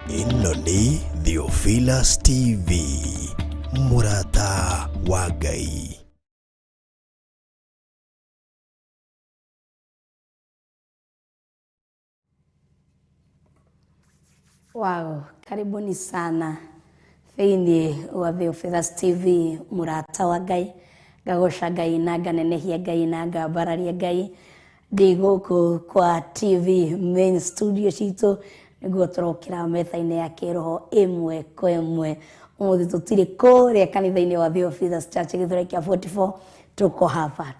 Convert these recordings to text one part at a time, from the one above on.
Ino ni Theophilus TV, Murata wa Ngai. Wow, karibuni sana. Thĩinĩ wa Theophilus TV, Murata wa Ngai. Ngagũca Ngai na nganenehia Ngai na ngambararia Ngai. Ndĩ gũkũ kwa TV main studio citũ nĩguo tũrokĩra metha-inĩ ya Kiroho ĩmwe kwa ĩmwe. Ũmũthĩ tũtirĩ kũrĩa kanitha-inĩ wa Theophilus Church Gĩthũrai kĩa 44.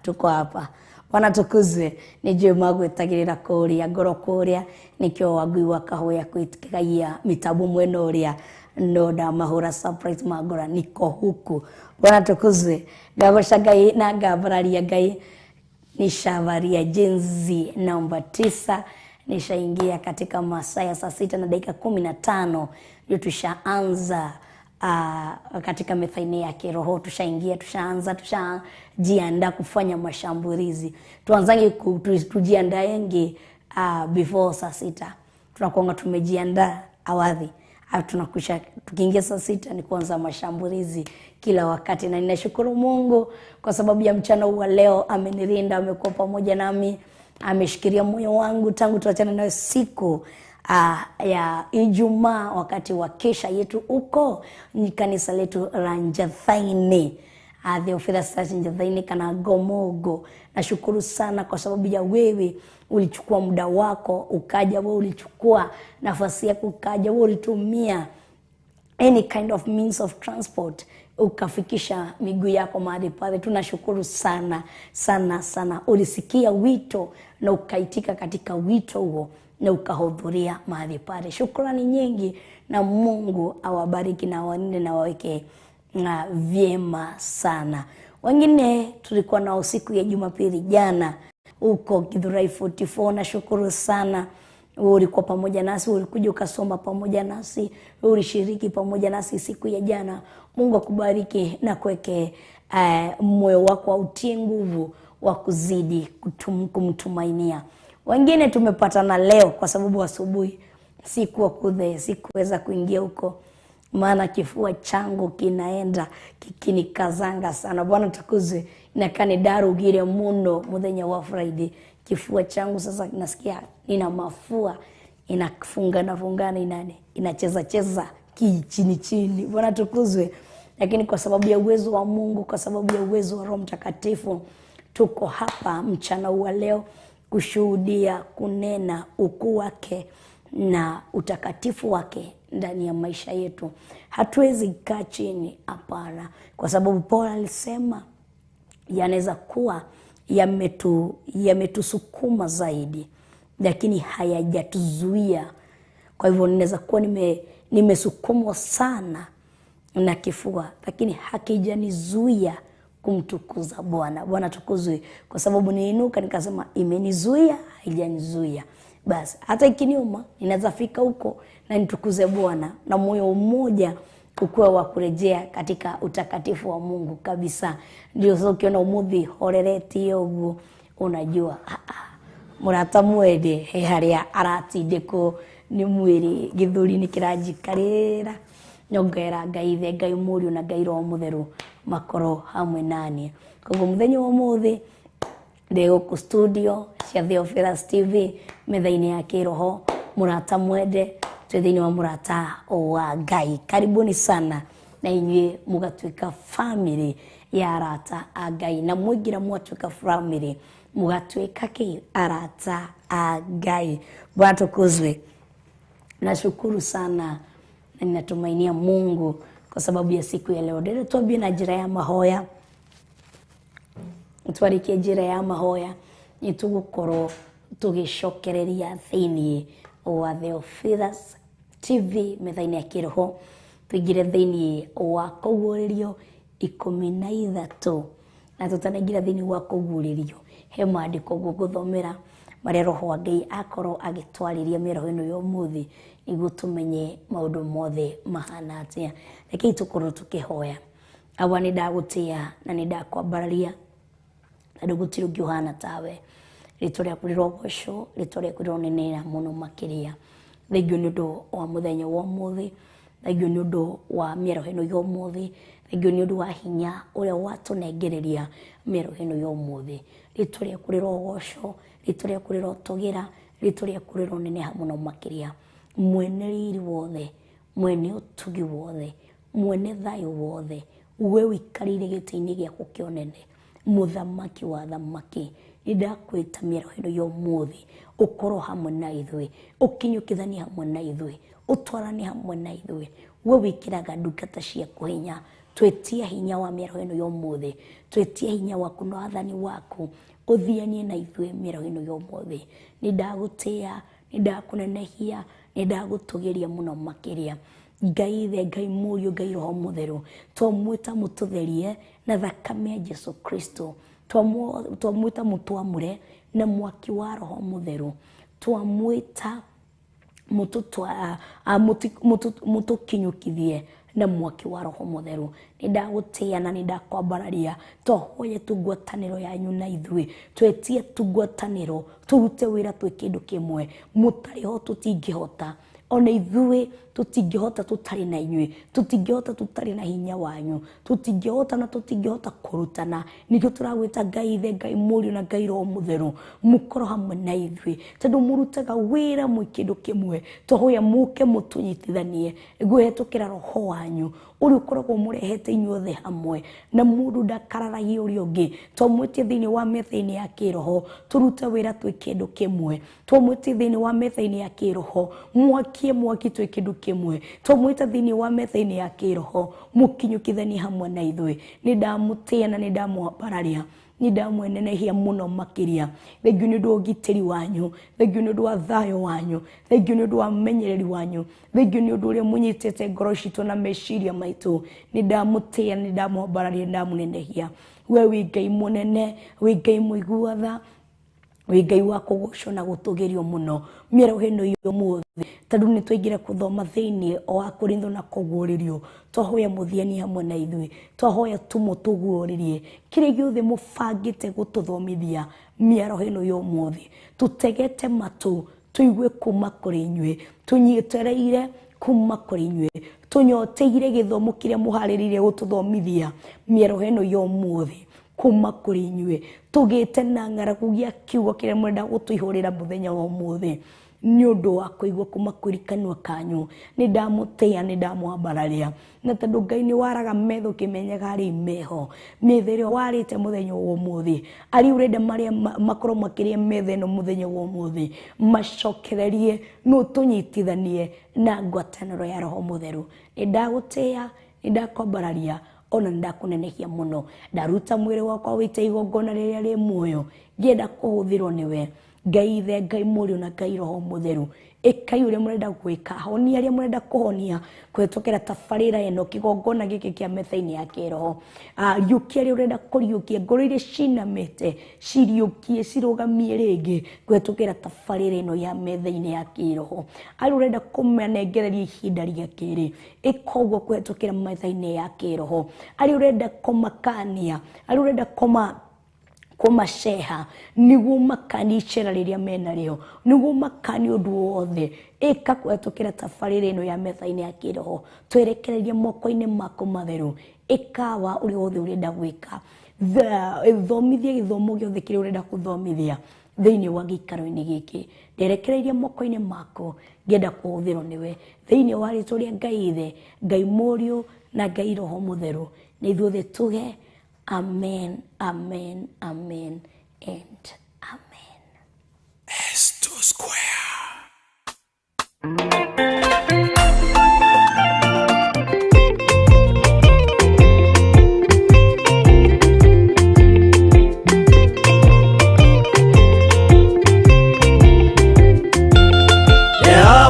Tuko hapa. Bwana tukuzwe. Nĩnjũĩ magwĩtagĩrĩra kũrĩa ngoro kũrĩa nĩkĩo wangui wa kahoya kwĩtĩkagia mĩtambo mwena ũrĩa no ndamahũra surprise magora niko huku. Bwana tukuzwe. Ngagũca Ngai na ngambararia Ngai. Nishavaria jinsi namba 9. Nishaingia katika masaa ya saa 6 na dakika 15 ndio tushaanza katika metha-ini ya Kiroho. Tushajiandaa kufanya mashambulizi. Tuanzange tujiandaenge before saa 6. Tunakuanga tumejiandaa awadhi. Tunakusha tukiingia saa 6 ni kuanza mashambulizi kila wakati, na ninashukuru Mungu kwa sababu ya mchana wa leo. Amenilinda, amekuwa pamoja nami, ameshikilia moyo wangu tangu tuachane nayo siku ya Ijumaa wakati wa kesha yetu uko ni kanisa letu la Metha-Ini. Theophilus Metha-Ini kana Gomogo. Nashukuru sana kwa sababu ya wewe ulichukua muda wako ukaja, wewe ulichukua nafasi yako ukaja, wewe ulitumia any kind of means of transport ukafikisha miguu yako mahali pale. Tunashukuru sana sana sana. Ulisikia wito na ukaitika katika wito huo na ukahudhuria mahali pale. Shukrani nyingi, na Mungu awabariki na waninde na waweke vyema sana. Wengine tulikuwa na usiku ya Jumapili jana uko Githurai 44. Nashukuru sana. Ulikuwa pamoja nasi, ulikuja ukasoma pamoja nasi, ulishiriki pamoja nasi siku ya jana. Mungu akubariki na kuweke moyo wako autie nguvu wa kuzidi kumtumainia. Wengine tumepatana leo kwa sababu asubuhi sikuweza kuingia huko, maana kifua changu kinaenda kikinikazanga sana. Bwana tukuzwe. Nakani darugire muno muthenya wa Friday. Kifua changu sasa nasikia ina mafua, inafungana inacheza chini. Bwana tukuzwe. Lakini kwa sababu ya uwezo wa Mungu, kwa sababu ya uwezo wa Roho Mtakatifu, tuko hapa mchana wa leo kushuhudia, kunena ukuu wake na utakatifu wake ndani ya maisha yetu. Hatuwezi kaa chini, hapana, kwa sababu Paul alisema yanaweza kuwa yametusukuma zaidi, lakini hayajatuzuia. Kwa hivyo ninaweza kuwa nimesukumwa sana na kifua, lakini hakijanizuia kumtukuza Bwana. Bwana tukuzwe. Kwa sababu niinuka nikasema imenizuia, haijanizuia. Basi hata ikiniuma ninaweza fika huko na nitukuze Bwana, na moyo mmoja ukue wa kurejea katika utakatifu wa Mungu kabisa. Ndio sasa ukiona umuthi horereti yogu, unajua murata mwende haria aratindiko ni mwiri githuri ni kirajikarira. Nyongera Ngai the Ngai Mũriũ na Ngai Roho Mũtheru makoro hamwe nani. Koguo muthenya wa umuthi ndi gũkũ studio cia Theophilus TV metha-ini ya Kiroho. Murata mwende thĩinĩ wa mũrata wa Ngai. Karibuni sana na inyuĩ mũgatuĩka family ya arata a Ngai, na mũingĩra mwatuĩka family mũgatuĩka arata a Ngai. Bwana tukuzwe. Nashukuru sana na ninatumainia Mungu kwa sababu ya siku ya leo. Ndio tuambie na njira ya mahoya. Twarĩkie njira ya mahoya nĩ tũgũkorwo tũgĩcokereria thĩinĩ wa Theophilus TV metha-ini ya Kiroho. Tũingĩre thĩinĩ wa kũguũrĩrio 13 na tũtanaingĩra thĩinĩ wa kũguũrĩrio he maandĩko ngũthomera marĩa Roho wa Ngai akorwo agĩtwarĩria mĩroho ĩno ya ũmũthĩ nĩguo tũmenye maũndũ mothe mahana atĩa. Rekei tũkorwo tũkĩhoya. Aba nĩ ndagũtĩĩa na nĩ ndakwambararia tondũ gũtirĩ ũngĩ ũhana tawe. Rĩĩtwa rĩaku rĩrogocwo, rĩĩtwa rĩaku rĩronenera mũno makĩria. Thengiũ nĩ ũndũ wa mũthenya wa ũmũthĩ, thengiũ nĩ ũndũ wa mĩroho ĩno ya ũmũthĩ, thengiũ nĩ ũndũ wa hinya ũrĩa watũnengereria mĩroho ĩno ya ũmũthĩ. Rĩĩtwa rĩaku rĩrogocwo, rĩĩtwa rĩaku rĩrotũgĩra, rĩĩtwa rĩaku rĩroneneha mũno makĩria. Mwene riri wothe, mwene ũtugi wothe, mwene thayũ wothe, we wikarĩire gĩtĩ-inĩ gĩaku kĩa ũnene, mũthamaki wa thamaki, nĩndakwĩta mĩroho ĩno ya ũmũthĩ ũkorwo hamwe na ithuĩ, ũkinyũkithanie hamwe na ithuĩ, ũtwarane hamwe na ithuĩ. We wĩkĩraga ndungata ciaku hinya, twĩtie hinya wa mĩroho ĩno ya ũmũthĩ, twĩtie hinya waku na wathani waku ũthianie na ithuĩ mĩroho ĩno ya ũmũthĩ. Nĩndagũtĩĩa, nĩndakũnenehia, nĩndagũtũgĩria mũno makĩria. Ngai Ithe, Ngai Mũriũ, Ngai Roho Mũtheru, twamwĩta mũtũtherie na thakame ya Jesu Kristo, twamwĩta mũtwamũre na mwaki wa Roho Mũtheru, twamwĩta mũtũkinyũkithie na mwaki wa Roho Mũtheru. Nĩndagũtĩĩa na nĩndakwambararia, tũhoye tũngwatanĩro yanyu na ithuĩ, twetie tũngwatanĩro, tũrute wĩra twĩ kĩndũ kĩmwe. Mũtarĩ ho tũtingĩhota, ona ithuĩ tũtingĩhota tũtarĩ na inyuĩ, tũtingĩhota tũtarĩ na hinya wanyu, tũtingĩhota na tũtingĩhota kũrutana. Nĩkĩo tũragwĩta Ngai Ithe, Ngai Mũriũ na Ngai Roho Mũtheru, mũkorwo hamwe na ithuĩ tondũ mũrutaga wĩra mwĩ kĩndũ kĩmwe. Tũhoya mũke mũtũnyitithanie kũhetũkĩra Roho wanyu ũrĩa ũkoragwo mũrehete inyuothe hamwe, na mũndũ ndakararagia ũrĩa ũngĩ. Twamwĩtie thĩinĩ wa metha-ini ya Kĩroho tũrute wĩra twĩ kĩndũ kĩmwe. Twamwĩtie thĩinĩ wa metha-ini ya Kĩroho mwakie mwaki twĩ kĩndũ kĩmwe. Twamwĩta thĩinĩ wa metha-ini ya Kĩroho mũkinyũkithanie hamwe na ithuĩ. Nĩndamũtĩĩa na nĩndamwambararia, nĩndamwenenehia mũno makĩria. Thengiũ nĩ ũndũ wa ũgitĩri wanyu, thengiũ nĩ ũndũ wa thayũ wanyu, thengiũ nĩ ũndũ wa menyereri wanyu, thengiũ nĩ ũndũ ũrĩa mũnyitĩte ngoro citũ na meciria maitũ. Nĩndamũtĩĩa, nĩndamwambararia, nĩndamũnenehia. We wĩ Ngai mũnene, wĩ Ngai mũigua-tha, wĩ Ngai wa kũgocwo na gũtũgĩrio mũno mĩroho ĩno ya ũmũthĩ. Tondũ nĩtwaingĩra gũthoma thĩinĩ wa Korintho na kũguũrĩrio, twahoya mũthiani hamwe na ithuĩ, twahoya tũmũtũguũrĩrie kĩrĩa gĩothe mũbangĩte gũtũthomithia mĩroho ĩno ya ũmũthĩ. Tũtegete matũ tũigue kuma kũrĩ inyuĩ, tũnyetereire kuma kũrĩ inyuĩ, tũnyoteire gĩthomo kĩrĩa mũharĩrĩire gũtũthomithia mĩroho ĩno ya ũmũthĩ kuma kũrĩ inyuĩ. Tũgĩte na ng'aragu gĩa kiugo kĩrĩa mũrenda gũtũihũrĩra mũthenya wa ũmũthĩ nĩ ũndũ wa kũigua kuma kũrĩ kanua kanyu. Nĩndamũtĩĩa, nĩndamwambararia, na tondũ Ngai nĩ waraga metha ũkĩmenyaga arĩ meho. Metha ĩrĩa warĩte mũthenya wa ũmũthĩ, arĩ ũrenda marĩa makorwo makĩrĩa metha ĩno mũthenya wa ũmũthĩ macokererie na ũtũnyitithanie na ngwatanĩro ya Roho Mũtheru. Nĩndagũtĩĩa, nĩndakwambararia, ona nĩndakũnenehia mũno. Ndaruta mwĩrĩ wakwa wĩte igongona rĩrĩa rĩ muoyo, ngĩenda kũhũthĩrwo nĩwe. Ngai Ithe, Ngai Mũriũ na Ngai Roho Mũtheru, ĩkai ũrĩa mũrenda gwĩka, honia arĩa mũrenda kũhonia kũhetũkĩra tabarĩra ĩno, kĩgongona gĩkĩ kĩa metha-ini ya Kĩroho. Riũkia arĩa ũrenda kũriũkia, ngoro iria cinamĩte ciriũkie, cirũgamie rĩngĩ kũhetũkĩra tabarĩra ĩno ya metha-ini ya Kĩroho. Arĩa ũrenda kũmanengereria ihinda rĩakĩrĩ, ĩka ũguo kũhetũkĩra metha-ini ya Kĩroho. Arĩa ũrenda kũmakania, arĩa ũrenda kũmaceha nĩguo makani icera rĩrĩa menarĩo, nĩguo makani ũndũ wothe, ĩka kũhetũkĩra tabarĩra ĩno ya metha-ini ya Kĩroho. Twerekererie moko-inĩ maku matheru, ĩka wa ũrĩa wothe ũrenda gwĩka. Thomithia gĩthomo gĩothe kĩrĩa ũrenda gũthomithia thĩinĩ wa gĩikaro-inĩ gĩkĩ nderekereirie moko-inĩ mako ngĩenda kũhũthĩrwo nĩwe thĩinĩ wa rĩĩtwa rĩa Ngai Ithe, Ngai Mũriũ na Ngai Roho Mũtheru, na ithuothe tuge amen, amen, amen and amen. S2 Square.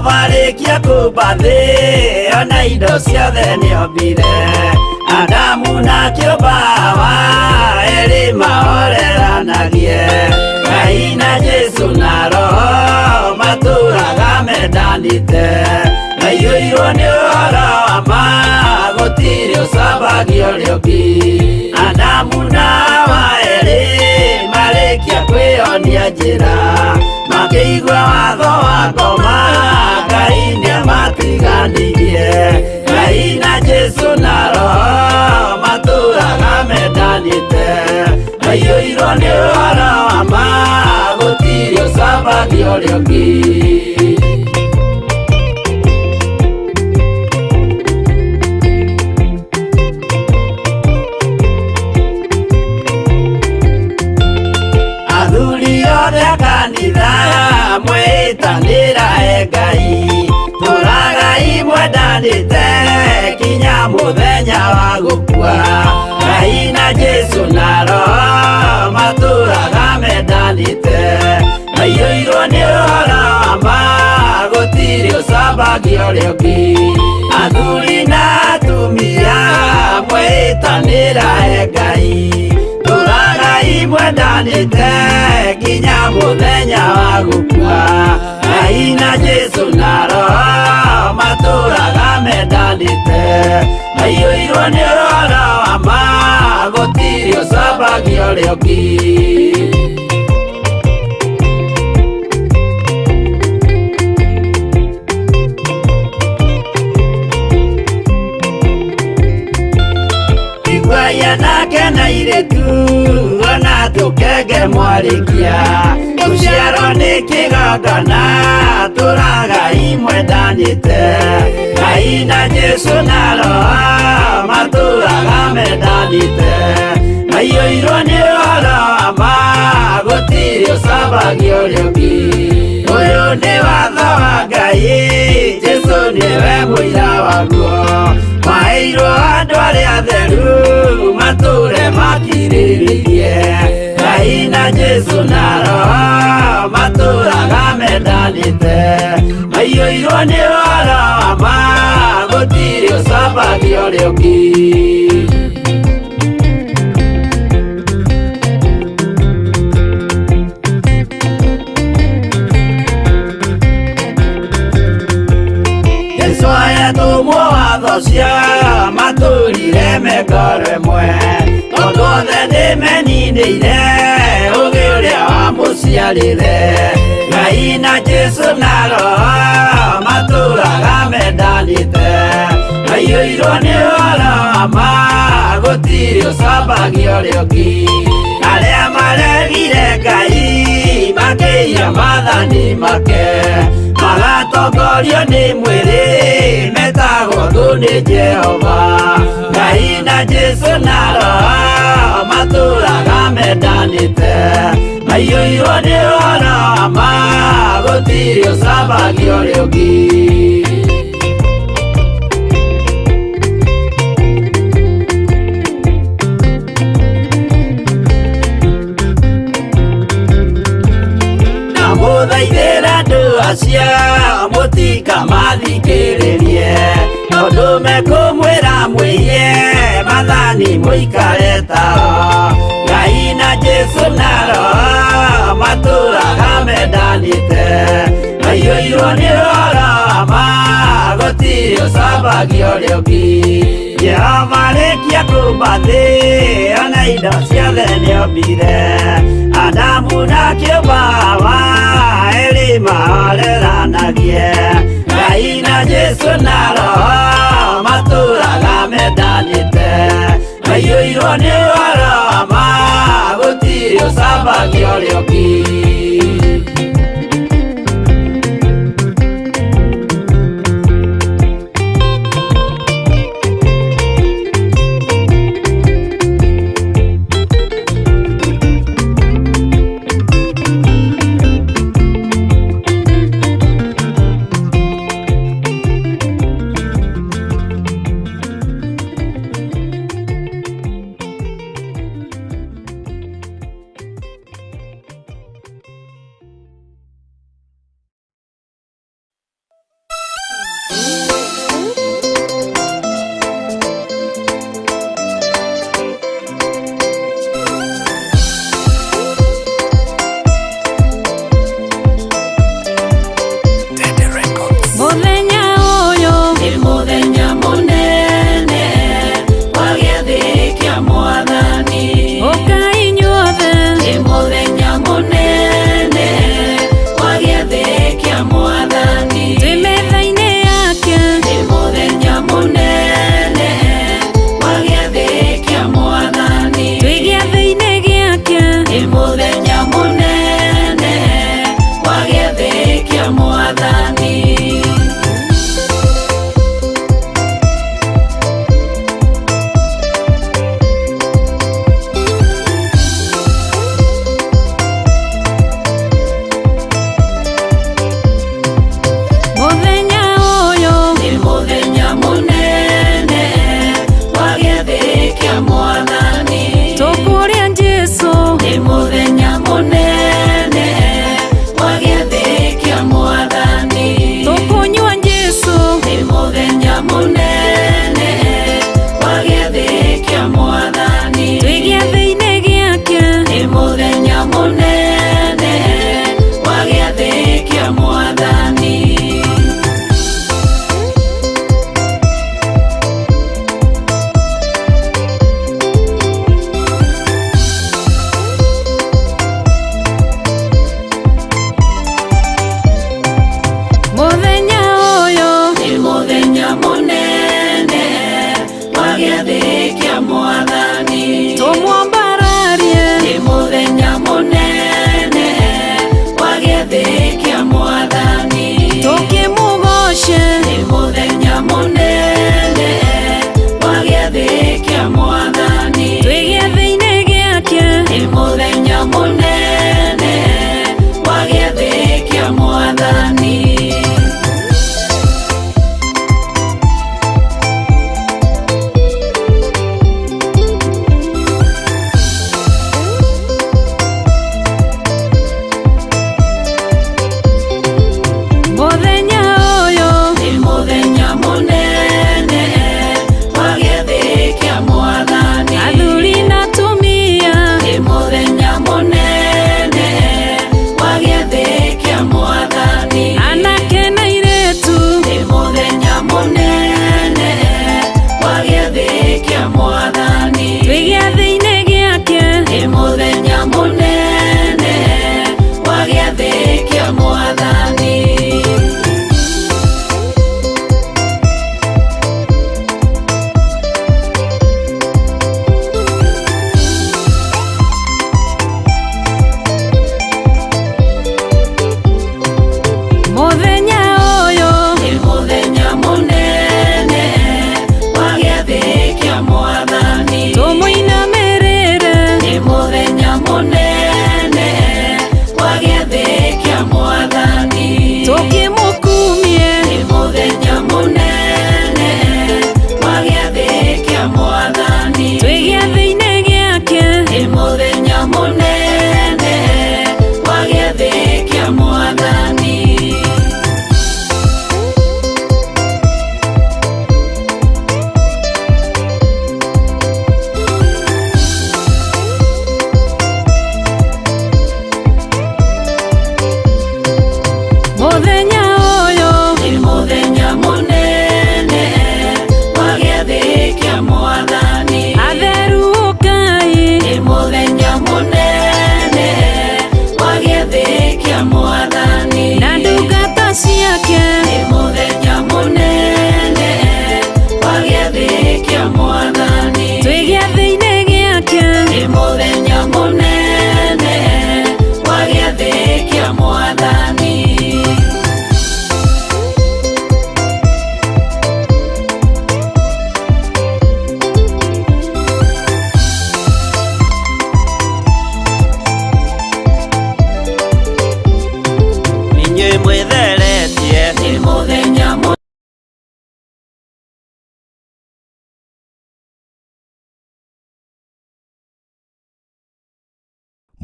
Varĩkia kũmba thĩ ona indo ciothe nĩombire, Adamu na kĩũmba Hawa erĩ mahoreranagie, Ngai na Jesu na Roho matũũraga mendanĩte, maiyũirwo nĩ ũhoro wa ma gũtirĩ ũcambagia ũrĩa ũngĩ. Adamu na Hawa erĩ marĩkia kwĩyonia njĩra, makĩigua watho wa ngoma, Ngai nĩamatiganirie, Ngai na Jesu na Roho matũũraga mendanĩte, maiyũirwo nĩ ũhoro wa ma gũtirĩ ũcambagia ũrĩa ũngĩ. Athuri othe a kanitha mwĩtanĩra Ngai, tũragai mwendanĩte kinya mũthenya wa gũkua, Ngai na Jesu na Roho matũũraga mendanĩte, maiyũirwo nĩ ũhoro wa ma gũtirĩ ũcambagia ũrĩa ũngĩ. Athuri na atumia mwĩtanĩra Ngai, tũragai mwendanĩte kinya mũthenya wa gũkua, Ngai na Jesu na Roho matũũraga mendanĩte, maiyũirwo nĩ ũhoro wa ma gũtirĩ ũcambagia ũrĩa ũngĩ. Igwaya nake na irĩtu ona tũkenge mwarĩkia, tũciarwo nĩ kĩgongona tũragai mwendanĩte, Ngai na Jesu na Roho matũũraga mendanĩte, maiyũirwo nĩ ũhoro wa ma gũtirĩ ũcambagia ũrĩa ũngĩ. Ũyũ nĩ watho wa Ngai, Jesu nĩwe mũira waguo, maheirwo andũ arĩa atheru matũũre makirĩrĩirie, Ngai na Jesu na Roho matũũraga mendanĩte, maiyũirwo nĩ ũhoro wa ma gũtirĩ ũcambagia ũrĩa ũngĩ. Jesũ ayatũmwo watho cia matũũrire mengoro ĩmwe, tondũ othe nĩmeninĩire ũũgĩ ũrĩa wamũciarire, Ngai na Jesu na Roho matũũraga mendanĩte, maiyũirwo nĩ ũhoro wa ma gũtirĩ ũcambagia ũrĩa ũngĩ. Arĩa maregire Ngai makĩiya maathani make, magatongorio nĩ mwĩrĩ metagwo thũ nĩ Jehova, Ngai na Jesu na Roho matũũraga mendanĩte, maiyũirwo nĩ ũhoro wa ma gũtirĩ ũcambagia ũrĩa ũngĩ. Mũthaithĩra andũ acio mũtikamathikĩrĩrie, tondũ mekũmwĩra mwĩhie maathani mũikare tao, Ngai na Jesu na Roho matũũraga mendanĩte, maiyũirwo nĩ ũhoro wa ma gũtirĩ ũcambagia ũrĩa ũngĩ. Jehova arĩkia kũmba thĩ ona indo ciothe nĩombire, Adamu na kĩũmba Hawa erĩ mahoreranagie, Ngai na Jesu na Roho matũũraga mendanĩte, maiyũirwo nĩ ũhoro wa ma gũtirĩ ũcambagia ũrĩa ũngĩ.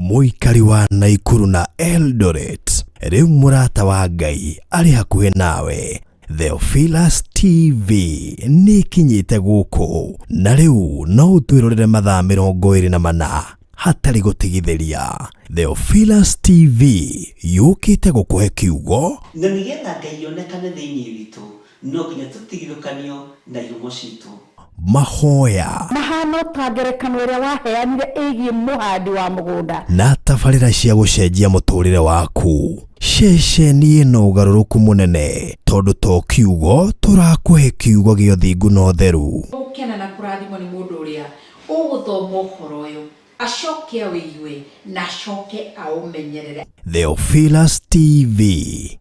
Mũikari wa Naikuru na Eldoret, rĩu mũrata wa Ngai arĩ hakuhĩ nawe. Theophilus TV nĩ kinyĩte gũkũ, na rĩu no ũtwĩrorere mathaa 24 hatarĩ gũtigithĩria. Theophilus TV yũkĩte gũkũhe kiugo, na nĩgetha Ngai onekane thĩinĩ witũ, no nginya tũtigithũkanio na ihumo citũ. Mahoya mahano ta ngerekano ĩrĩa waheanire ĩgiĩ mũhandi wa mũgũnda na tabarĩra cia gũcenjia mũtũrĩre waku. Ceceni ĩno ũgarũrũku mũnene, tondũ to kiugo tũrakũhe kiugo gĩa ũthingu na ũtheru. Ũkena na kũrathimwo nĩ mũndũ ũrĩa ũgũthoma ũhoro ũyũ, acoke awĩigue na acoke aũmenyerere. Theophilus TV,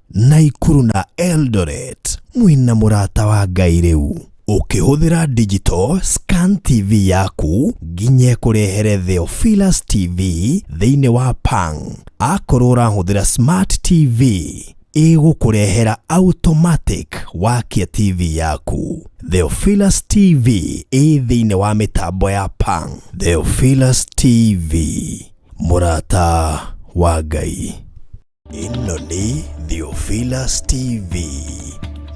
Naikuru na Eldoret, mwĩna mũrata wa Ngai rĩu. Ukihũthĩra digital scan TV yaku nginya kurehere Theophilus TV thĩinĩ wa Pang. Akorwo ũrahũthĩra smart TV ĩgũkũrehera automatic wakia TV yaku. Theophilus TV thĩinĩ wa mĩtambo ya Pang. Theophilus TV, mũrata wa Ngai. Ĩno nĩ Theophilus TV,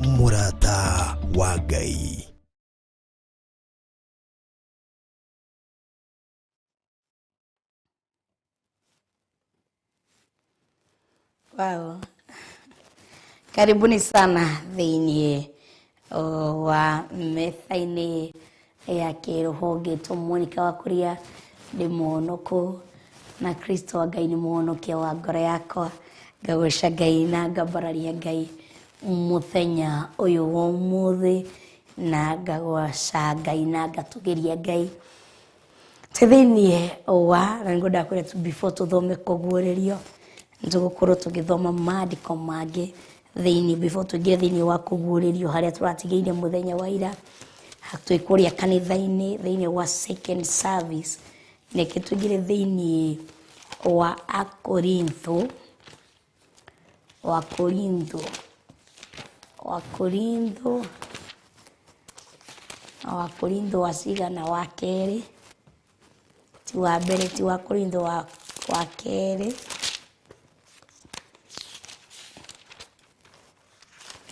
mũrata wa Ngai. Wow. Karibuni sana thĩinĩ wa Metha-Ini ya Kiroho gĩtwo MONICAH wa KURIA. Ndĩ mũhonoku na Kristo wa Ngai nĩ mũhonokia wa ngoro yakwa. Ngagũca Ngai na ngambararia Ngai mũthenya ũyũ wa ũmũthĩ, na ngagũca Ngai na ngatũgĩria Ngai. Thĩinĩ wa na ngwenda kwĩra before tũthome kũguũrĩrio, nĩtũgũkorwo tũgĩthoma maandĩko mangĩ thĩinĩ before tũingĩre thĩinĩ wa kũguũrĩrio harĩa tũratigĩire mũthenya wa ira. Twĩ kũrĩa kanitha-inĩ thĩinĩ wa second service, nĩkĩ tũingĩre thĩinĩ wa Wakorintho wa cigana wa kerĩ, ti wa mbere, ti Wakorintho wa kerĩ.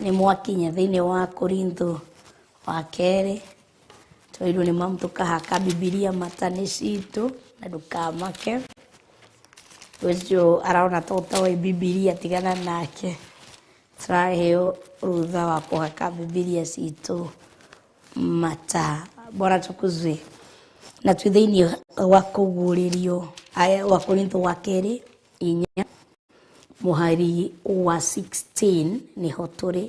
Nĩ mwakinya thĩinĩ wa Korintho wa kerĩ. Twairwo nĩ mamu tũkahaka Bibilia matane citũ na ndũkamake. Ũcio araona tũtoĩ Bibilia tigana nake. Tũraheo rutha wa kũhaka Bibilia citũ mata. Bwana tukuzwe. Na twĩ thĩinĩ wa kũguũrĩrio wa Korintho wa kerĩ 4 mũhari wa 16 niho tũrĩ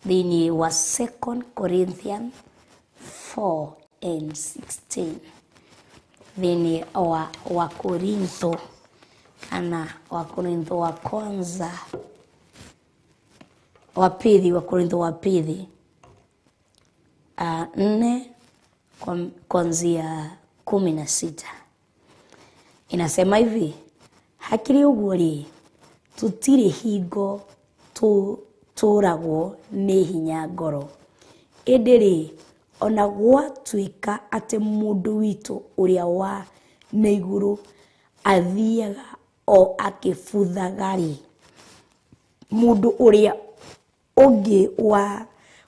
thĩinĩ wa 2 Corinthians 4:16 thĩinĩ wa Korintho kana wa Korintho wa kwanza wa pili, wa Korintho wa pili 4 kuanzia 16 inasema hivi: hakiri ũguo rĩ, tutire hingo tũragwo nĩ hinya ngoro, ĩndĩ rĩ, ona gwatuĩka atĩ mũndũ witũ ũrĩa wa na igũrũ athiaga o akĩbuthaga rĩ, mũndũ ũrĩa ũngĩ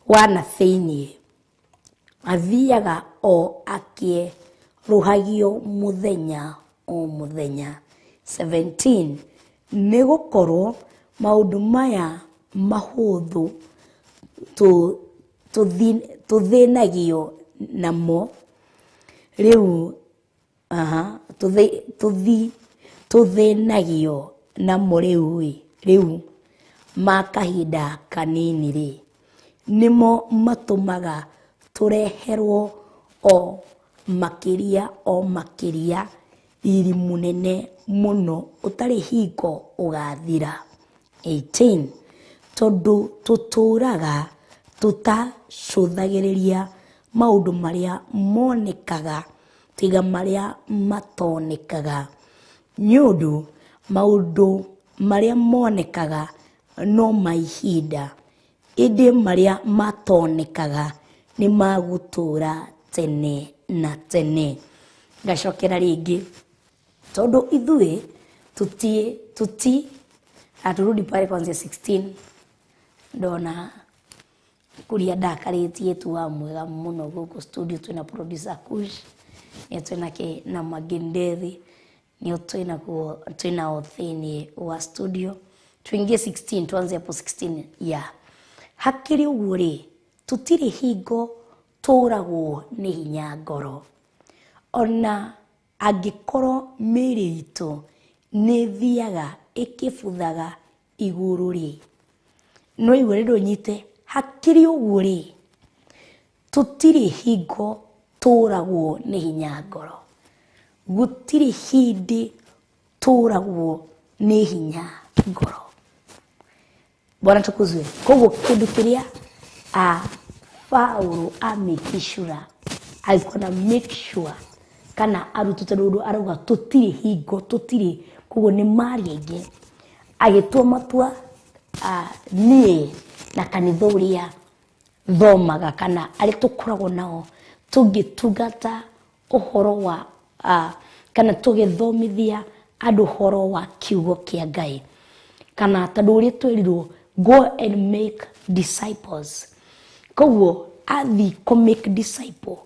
wa na thĩinĩ athiaga o akĩerũhagio mũthenya o mũthenya. 17 nĩ gũkorwo maũndũ maya mahũthũ tũthĩnagio namo rĩu, tũthĩnagio namo rĩu ma kahinda kanini rĩ, nĩmo matũmaga tũreherwo o makĩria riri mũnene mũno ũtarĩ hingo ũgathira. 18 tondũ tũtũũraga tũtacũthagĩrĩria maũndũ marĩa monekaga tiga marĩa matonekaga, nĩũndũ maũndũ marĩa monekaga no maihinda, ĩndĩ marĩa matonekaga nĩ magũtũũra tene na tene. Ngacokera rĩngĩ, tondũ ithuĩ turudi pale kwanza 16 ndona kuria ndakaritie tu wa mwega muno guku studio twina producer Kush ni twina ke na magendethi ni twina othini wa studio tuingie 16 tuanze hapo 16 ya hakiri uguo ri tutiri hingo turagwo ni hinya ngoro ona angĩkorwo mĩĩrĩ itũ nĩ thiaga ĩkĩbuthaga igũrũ rĩ no igũrũ rĩrĩ nyite hakiri ũguo rĩ tũtirĩ hingo tũragwo nĩ hinya ngoro gũtirĩ hĩndĩ tũragwo nĩ hinya ngoro. Bwana tukuzwe. Koguo kĩndũ kĩrĩa Paulo make sure alikuwa na make sure kana arutute rundu arauga tutiri hingo tutiri koguo ni mari aingi agitua matua nie na kanitha uria thomaga kana ari tukoragwo nao tungitungata uhoro wa kana tugithomithia andu horo wa kiugo kia Ngai kana tondu uria twerirwo go and make disciples koguo athi ko make disciple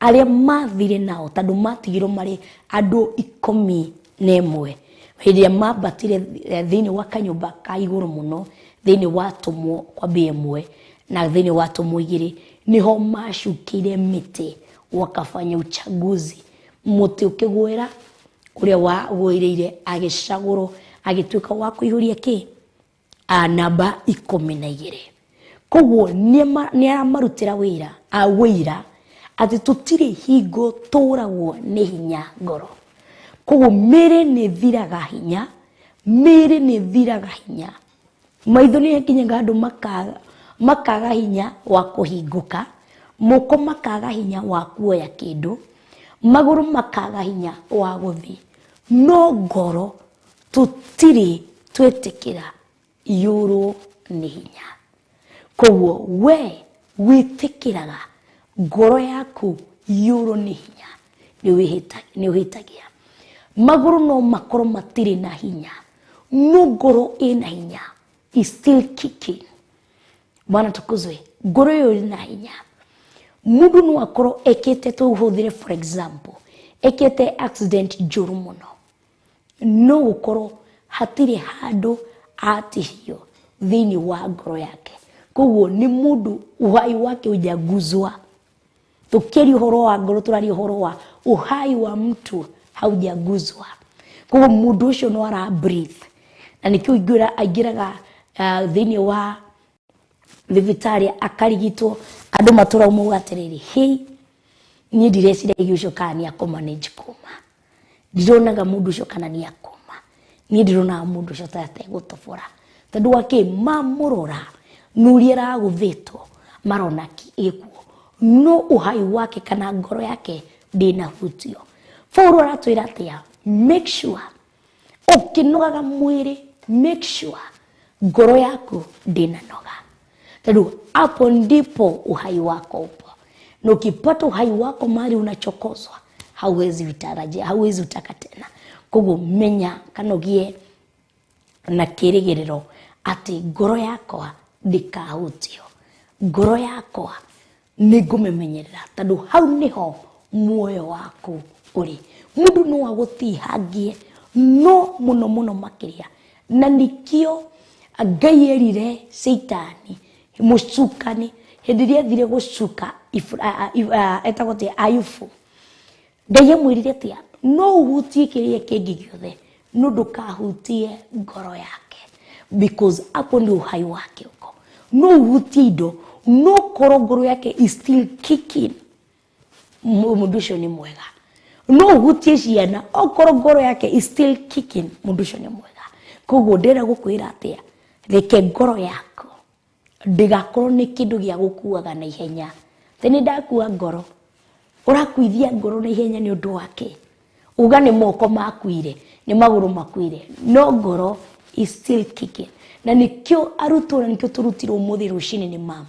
aria mathire nao tondu matigirwo mari andu 11 hiria mabatire thini wa kanyumba ka iguru muno thini wa tumwo kwa bemwe na thini wa tumwo igiri niho mashukire miti wakafanya uchaguzi muti ukigwera uria wagwireire agicaguro agituika wa kuihuria ki namba 12 koguo ni aramarutira wira wira ati tutire hingo turagwo ni hinya ngoro koguo mere ni thiraga hinya maitho ni kinyaga andu makaga hinya wa kuhinguka moko makaga hinya wa kuoya kindu maguru makaga hinya wa guthi no ngoro tutire twetikira yuro ni hinya koguo we witikiraga ngoro yaku yuro ni hinya ni uhitagia maguru no makoro matire na hinya no ngoro ina hinya is still kicking. Bwana tukuzwe ngoro yo ina hinya mundu no akoro ekete to uhuthire for example ekete accident njuru muno no ukoro hatire handu atihio thini wa ngoro yake koguo ni mundu uhai wake ujaguzwa tukeri uhoro wa ngoro turari uhoro wa uhai wa mtu haujaguzwa koguo mundu ucio no ara breathe na nikio igiraga thini wa Victoria akarigitwo andu matura umwe atiriri hei ni diresire igusho kana ya manage koma ndironaga mundu ucio kana ni akoma ni ndirona mundu ucio tate gutofora tondu wake mamurora nuri era guthito marona ikuo no uhai wake kana ngoro yake ndina hutio Paulo aratwira atia make sure ukinogaga mwiri make sure ngoro yaku ndina noga tondu hapo ndipo uhai wako upo na ukipata uhai wako mali unachokozwa hauwezi utarajia hauwezi utaka tena koguo menya kanogie na kirigiriro ati ngoro yakwa ndikahutio ngoro yakwa nigumemenyerera tondu hau niho muoyo waku uri mundu no agutihagie no muno makiria na nikio Ngai erire Saitani mucukani hendiria thire gucuka etagote Ayubu Ngai amwirire tia no uhutie kiria kingi giothe no ndukahutie ngoro yake because ako ndi uhai wake uko no uhutie indo no ngoro yake is still kicking mundu ucio ni mwega no uhutie ciana ngoro yake is still kicking mundu ucio ni mwega koguo ndera gukwira atia reke ngoro yako ndigakorwo ni kindu gia gukuaga na ihenya tene ndakua ngoro urakuithia ngoro na ihenya ni undu wake uga ni moko makuire ni maguru makuire no ngoro is still kicking na nikio arutwo na nikio turutirwo muthi ruci-ini ni mama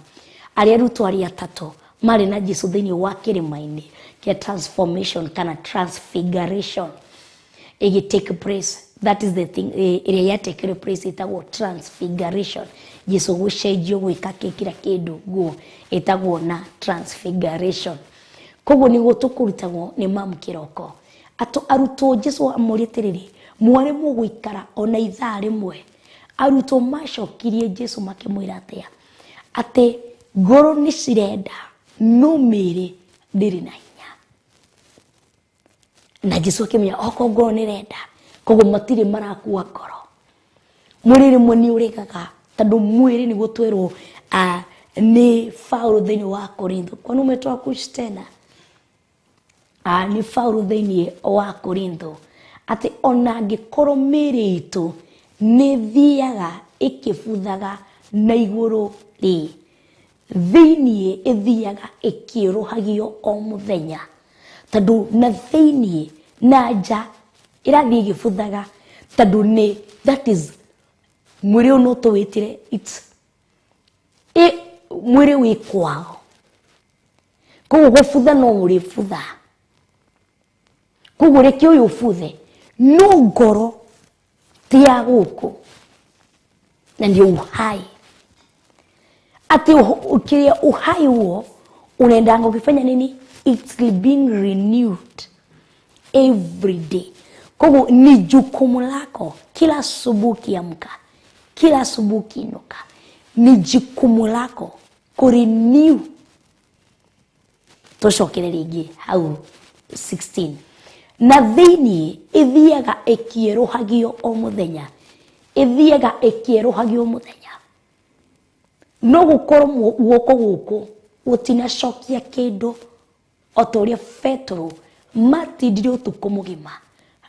ari arutwo ari atatu mari na Jesu thini wa kirima-ini kia transformation kana transfiguration igi take place that is the thing ĩrĩa yatekire place itagwo transfiguration. Jesu gũcenjio gwĩka kĩkira kĩndũ guo itagwo na transfiguration. Koguo nĩguo tũkũrutagwo nĩ mamu kĩroko. Arutwo Jesu amũrĩte rĩrĩ, mwarĩ mũgũikara ona ithaa rĩmwe. Arutwo macokirie Jesu makĩmwĩra atĩa? Atĩ ngoro nĩ cirenda no mĩĩrĩ ndĩrĩ na hinya. Na Jesu akĩmenya okorwo ngoro nĩ renda, koguo matirĩ marakua ngoro. Mwĩrĩ rĩmwe nĩ ũrĩgaga tondũ mwĩrĩ nĩguo twĩrwo nĩ Paulo thĩinĩ wa Korintho. Kwani umetwa kushtena? Ni Paulo thĩinĩ wa Korintho atĩ ona angĩkorwo mĩĩrĩ itũ nĩ thiaga ĩkĩbuthaga na igũrũ rĩ, thĩinĩ ĩthiaga ĩkĩũrũhagio o mũthenya. Tondũ na thĩinĩ na nja ĩrathiĩ ĩgĩbuthaga tondũ nĩ that is mwĩrĩ no tũwĩtire mwĩrĩ wĩ kwao. Koguo gũbutha no ũrĩbutha. Koguo reke ũyũ ũbuthe no ngoro ti ya gũkũ na ndio uhai. Ati ukiria uhai huo unaendanga ukifanya nini? It's being renewed every day. Koguo ni jukumu lako kila asubuhi ukiamka, kila asubuhi ukiinuka, ni jukumu lako kurenew. Tucokere rĩngĩ hau 16. Na thĩinĩ ithiaga ĩkĩerũhagio o mũthenya, ithiaga ĩkĩerũhagio mũthenya. No gũkorwo guoko gũkũ gũtinacokia kĩndũ o ta ũrĩa Petro matindire ũtukũ mũgima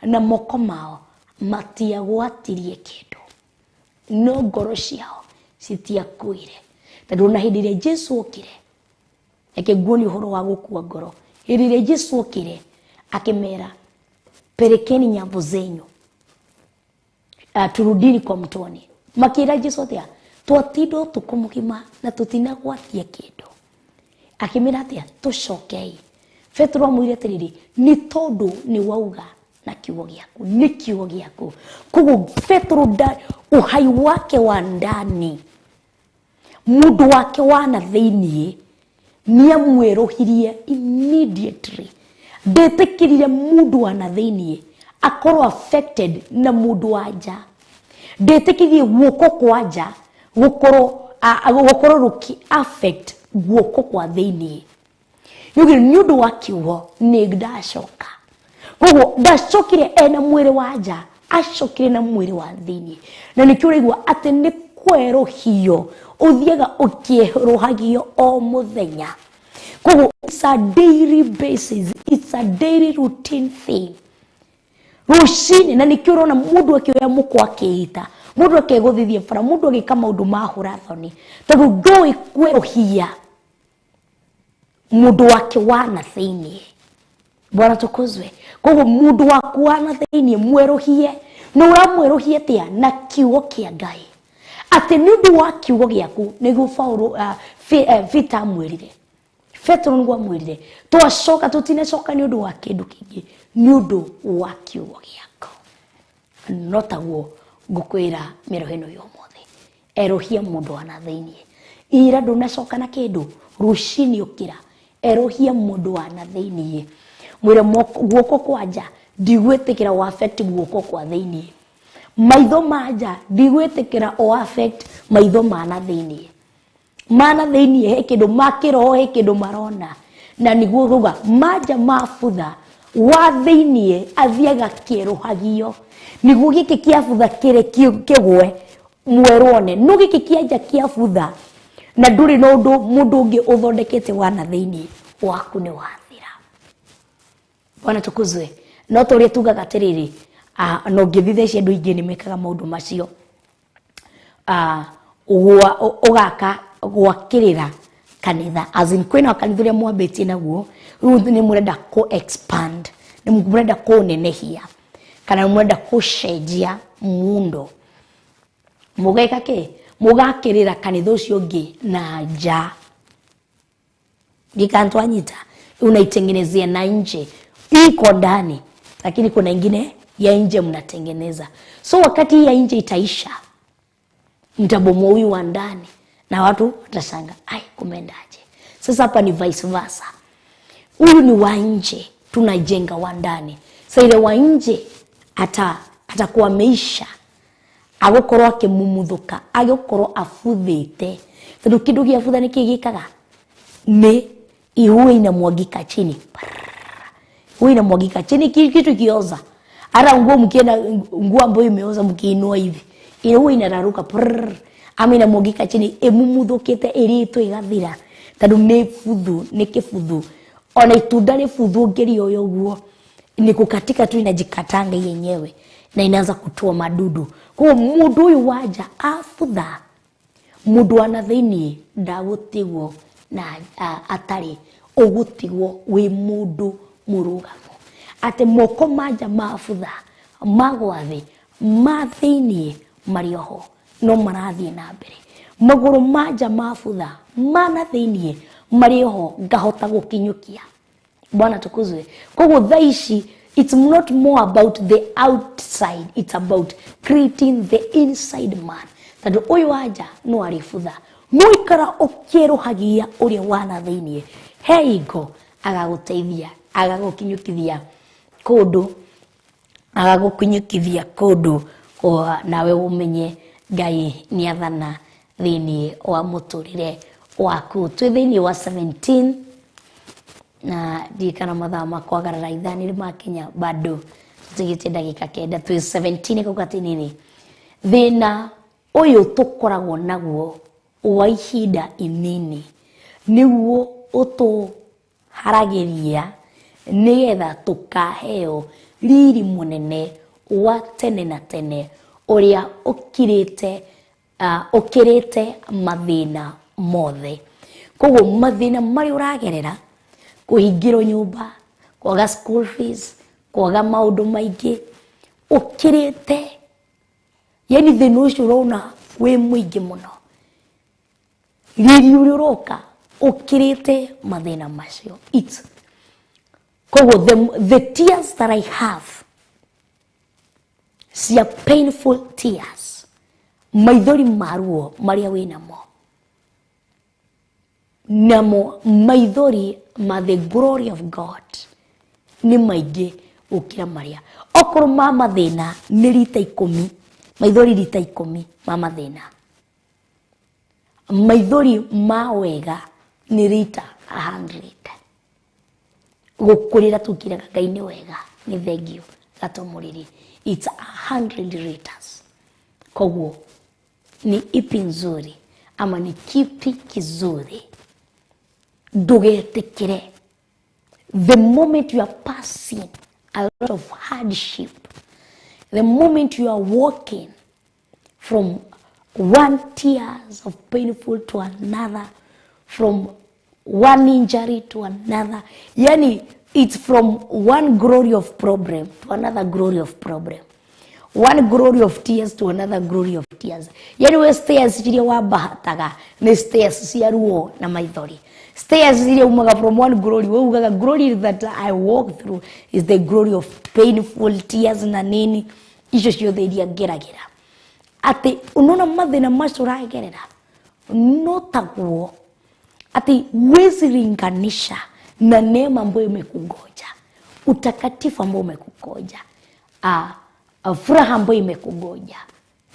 na moko mao matiagwatirie kĩndũ, no ngoro ciao citiakuire. Tondũ na hĩndĩ ĩrĩa Jesu okire, reke nguonie ũhoro wa gũkua ngoro. Hĩndĩ ĩrĩa Jesu okire akimera, pelekeni nyavu zenyu, turudini kwa mtoni. Makĩra Jesu atĩa? Twatinda ũtukũ mũgima na tũtinagwatia kĩndũ. Akĩmera atĩa? Tũcokei. Petro amwĩre atĩrĩrĩ, nĩ tondũ nĩ wauga na kiugo gĩaku, nĩ kiugo gĩaku. Koguo Petro uhai wake wa ndani, mũndũ wake wa na thĩinĩ nĩ amwerũhirie immediately. Ndetĩkĩrire mũndũ wa na thĩinĩ akorwo affected na mũndũ wa nja. Ndetĩkĩrire guoko kwa nja gukorwo ruki affect guoko kwa thĩinĩ. Nĩũgire nĩ ũndũ wa kiugo nĩ ndacoka. Koguo ndacokire ena mwĩrĩ wa nja, acokire na mwĩrĩ wa thĩinĩ. Na nĩkĩo ũraigua atĩ nĩ kwerũhio ũthiaga ũkĩerũhagio o mũthenya. Koguo it's a daily basis, it's a daily routine thing. Ruci-ini, na nĩkĩo ũrona mũndũ akĩoya mũkwa akĩita, mũndũ akĩgũthithia bara, mũndũ agĩka maũndũ ma hũra thoni, tondũ ndũĩ kwerũhia mũndũ wake wa na thĩinĩ. Bwana tukuzwe. Koguo mũndũ waku wa na thĩinĩ mwerũhie, na ũramwerũhia atĩa? Na kiugo kĩa Ngai. Atĩ nĩ ũndũ wa kiugo gĩaku nĩguo Paulo Vita amwĩrire, Petro nĩguo amwĩrire, twacoka tũtinacoka nĩ ũndũ wa kĩndũ kĩngĩ, nĩ ũndũ wa kiugo gĩaku. No taguo ngũkwĩra mĩroho ĩno yothe, erũhia mũndũ wa na thĩinĩ. Ira ndũnacoka na kĩndũ, ruci-ini ũkĩra, erũhia mũndũ wa na thĩinĩ. Mwĩre guoko kwa nja ndigwĩtĩkĩra o affect guoko kwa thĩinĩ. Maitho ma nja ndigwĩtĩkĩra o affect maitho ma na thĩinĩ. Mana thĩinĩ he kĩndũ makĩroho, he kĩndũ marona. Na nĩguo ruga manja mabutha wa thĩinĩ athiaga kĩerũhagio. Nĩguo gĩkĩ kĩabutha kĩgwe mwerone. No gĩkĩ kĩa nja kĩabutha na ndũrĩ na ũndũ mũndũ ũngĩ ũthondekete wa na thĩinĩ waku nĩ wathira. Bwana tukuzwe. No tũrĩa tugaga atĩrĩrĩ, no ngĩthitha ici andũ ingĩ nĩ mekaga maũndũ macio. Ũgaka gwakĩrĩra kanitha, as in kwĩna kanitha ũrĩa mwambĩtie naguo, rĩu nĩ mũrenda kũ-expand, nĩ mũrenda kũnenehia, kana mũrenda kũcenjia muundo. Mũgeka kĩ? Mũgakĩrĩra kanitha ũcio ũngĩ na nja. Gikantwanyita unaitengenezea na nje, iko ndani, lakini kuna ingine ya nje mnatengeneza. So wakati ya nje itaisha, mtabomoa huyu wa ndani na watu watashangaa, ai kumendaje? Sasa hapa ni vice versa. Huyu ni wa nje, tunajenga wa ndani. Sasa ile wa nje atakuwa ameisha, agokorwo akimumuthuka, agokorwo afuthite. Tondu kindu giabutha ni kigikaga ni ihuwa inamwagika chini. Huwa inamwagika chini, kitu kioza. Hata nguo mkienda, nguo ambayo imeoza mkiinua hivi, huwa inararuka ama inamwagika chini, emumuthukite iritu igathira. Tondu ni futhu, ni kifuthu. Ona itunda ni futhu ngerio yo guo, ni kukatika tu inajikatanga yenyewe na inaanza kutoa madudu. Kwa mundu uyu waja afutha, mundu wana thiini ndagutigwo na atari ugutigwo wi mundu murugamo. Ate moko maja mafutha magwathi mathiini marioho no marathie na mbere. Maguru maja mafutha mana thiini marioho ngahota gukinyukia. Bwana tukuzwe. Kwa thaishi, it's not more about the outside, it's about creating the inside man. Tadu uyu waja no arifutha, no ikara ukiruhagia uria wana thiini, heigo agaguteithia, agagukinyukithia kundu, agagukinyukithia kundu nawe umenye Ngai ni athana thiini wa muturire waku. Twi thiini wa 17 na dikana mathaa makwagarara ithani rimakinya bado tigite ndagika kenda. Twi 17 kugati nini thina uyu tukoragwo naguo wa ihinda inini niguo utuharagiria nigetha tukaheo riri munene wa tene na tene uria ukirite mathina mothe. Koguo mathina mari uragerera, kuhingirwo nyumba, kwaga school fees, kwaga maundu maingi, ukirite, yani thina ucio urona wi muingi muno, riri uria uroka ukirite mathina macio. It's koguo the tears that I have, cia painful tears, maithori maruo maria winamo, namo maithori ma the glory of God ni maingi ukira maria. Okoro ma mathina ni rita 10, maithori rita 10 ma mathina. Maithori ma wega ni rita 100. Gukurira tukiraga Ngai ni wega ni thengio gatomuriri. It's 100 liters. Koguo ni ipi nzuri ama ni kipi kizuri? Ndugetikire. The moment you are passing a lot of hardship, the moment you are walking from one tears of painful to another, from one injury to another, yani it's from one glory of problem to another glory of problem, one glory of tears to another glory of tears. Yani we stairs ziria wabahataga ni stairs cia ruo na maithori. Stairs ziria umaga from one glory, we ugaga glory that I walk through is the glory of painful tears na nini icio ciothe iria ngeragira. Ati unona mathina macio uragerera no taguo ati wezilinganisha na neema ambayo imekugoja, utakatifu ambao umekugoja, furaha ambayo imekugoja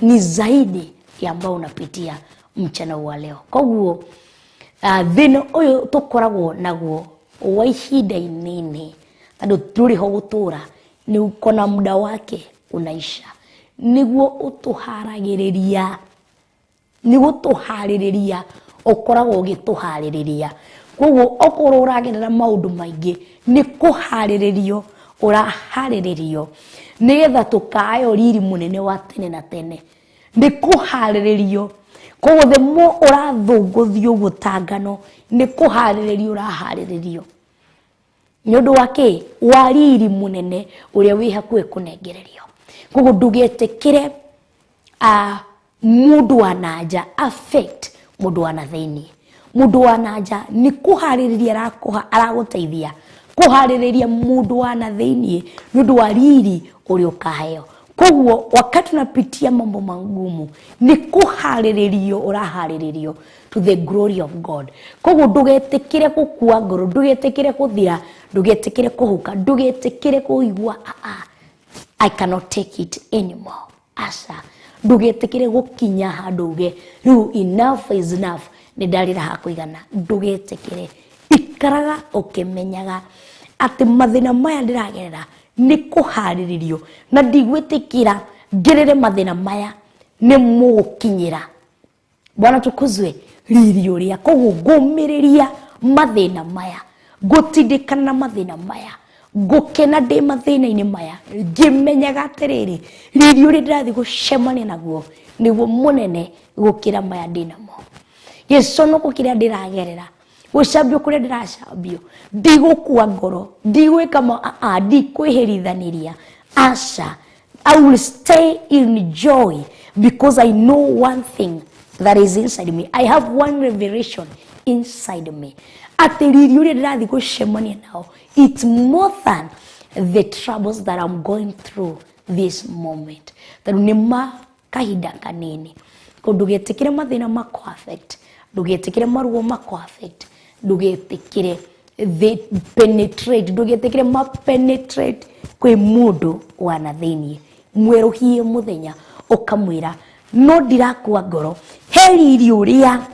ni zaidi ya ambao unapitia mchana wa leo. Kwa hiyo thina uyu tukoragwo naguo wa ihinda inini, tondu turiho gutura ni ukona muda wake unaisha, niguo utuharagiriria, niguo tuhaririria, ukoragwo ugituhaririria. Koguo okorwo uragerera maundu maingi ni kuhariririo, uraharirio nigetha tukayo riri munene wa tene na tene, ni kuhariririo. Koguo the more urathunguthio gutangano ni kuhariririo, uraharirio nyondo wake wa riri munene uria wi hakuhe kunengererio. Koguo ndugetekire mundu wa nanja affect mundu wa thiini. Mundu wa nanja ni kuhaririria araguteithia kuhaririria mundu wa na thĩinĩ nĩũndũ wa riri ũrĩa ũkaheo. Koguo wakati unapitia mambo magumu ni kuhariririo, urahariririo to the glory of God. Koguo ndugetikire gukua ngoro, ndugetikire kuthira, ndugetikire kuhuka, ndugetikire kuigua I cannot take it anymore. Asa ndugetikire gukinya handu uge riu enough is enough, ni ndarira hakuigana. Ndugetikire, ikaraga ukimenyaga ati mathina maya ndiragerera ni kuhariririo na ndigwitikira ngerere mathina maya ni mugukinyira. Bwana tukuzwe riri uria. Koguo ngumiriria mathina maya, gutindikana mathina maya, gukena ndi mathina-ini maya, ngimenyaga atiriri riri uria ndirathi gucemania naguo niguo munene gukira maya ndinamo. Giconoku kiria ndiragerera, gucambio kuria ndiracambio, ndigukua ngoro, ndigwika ndikwihirithaniria. Asha, I will stay in joy because I know one thing that is inside me. I have one revelation inside me. Atiriri uria ndirathi gucemania nao, it's more than the troubles that I'm going through this moment. Tondu nima kahinda kanini. Ndugetikire mathina mako affect, ndugetikire maruo mako affect, ndugetikire they penetrate, ndugetikire ma penetrate kwi mundu wa na thĩinĩ. Mweruhie muthenya ukamwira no ndirakua ngoro, he riri uria,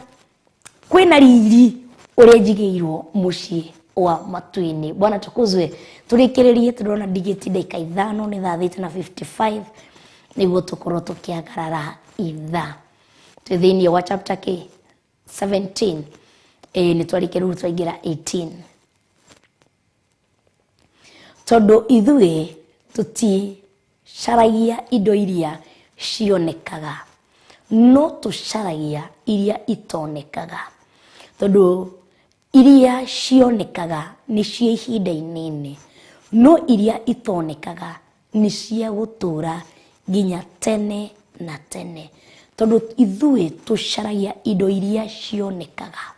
kwina riri uria njigiirwo mucii wa matu-ini. Bwana tukuzwe. Turikiririe turona digiti dakika 5 ni thaa 8:55 niguo tukorwo tukiagarara ithaa thĩinĩ wa chapter 17 ni twarike rĩu twaingira 18. Tondu ithuĩ tuticaragia indo iria cionekaga, no tucaragia iria itonekaga. Tondu iria cionekaga ni cia ihinda inini, no iria itonekaga ni cia gutura nginya tene na tene. Tondu ithuĩ tucaragia indo iria cionekaga,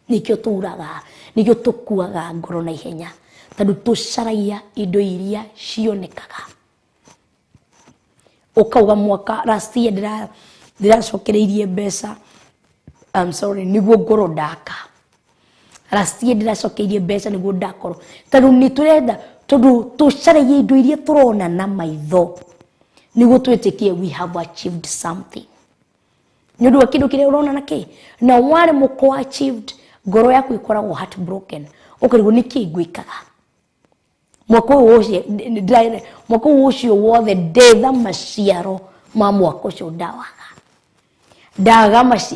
nikio turaga, nikio tukuaga ngoro na ihenya. Tondu tucaragia indo iria cionekaga. Ukauga mwaka last year ndiracokereirie mbeca, I'm sorry, niguo ngoro ndaka. Last year ndiracokeirie mbeca niguo ndakorwo. Tondu ni turenda, tondu tucaragia indo iria turona na maitho niguo twitikie we have achieved something. Nĩũndũ wa kindu kiria urona naki na wale muko achieved, ngoro yaku ikoragwo heartbroken. Ukarigwo niki ngwikaga mwaka ucio wothe ndetha maciaro ma mwaka ucio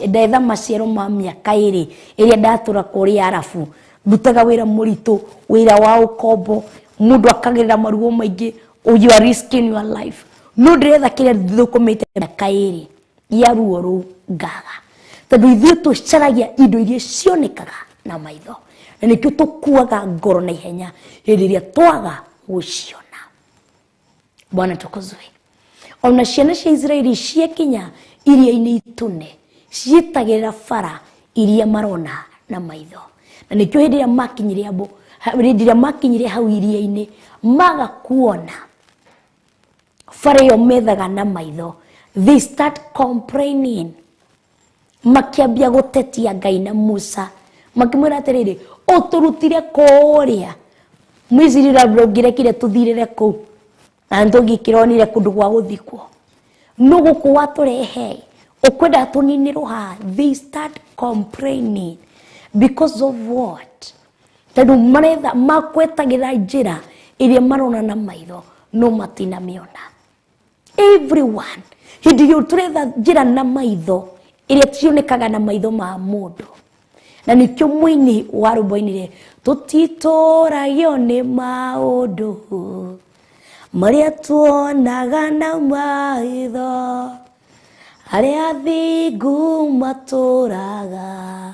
ndetha maciaro ma miaka iri iria ndatura kuria arafu ndutaga wira muritu, wira wa ukombo, mundu akagerera maruo maingi, you are risking your life. No ndetha kiria thukumite miaka iri ya ruo ru ngaga. Tondu ithuĩ tucaragia indo iria cionekaga na maitho, na nikio tukuaga ngoro na ihenya hĩndĩ ĩrĩa twaga guciona. Bwana tukuzwe. Ona ciana cia Israeli ciekinya iria-inĩ itune ciitagĩrĩra bara iria marona na maitho, na nikio hĩndĩ ĩrĩa makinyire hau iria-inĩ maga kuona bara ĩyo methaga na maitho, they start complaining, makiambia gutetia Ngai na Musa, makimwira atiriri uturutire kuria Misiri ndongirekire tuthirire ku na ndongikironire kundu gwa guthikwo no guku waturehe ukwenda tuninirwo ha. They start complaining because of what? Tondu maretha makwetagira njira iria marona na maitho no matina miona. Everyone hindi ĩyo turetha njira na maitho iria cionekaga na maitho ma mundu, na nikio muini wa rũmbo-inĩ tutitoragio nĩ maũndũ maria tuonaga na maitho, aria athingu matũraga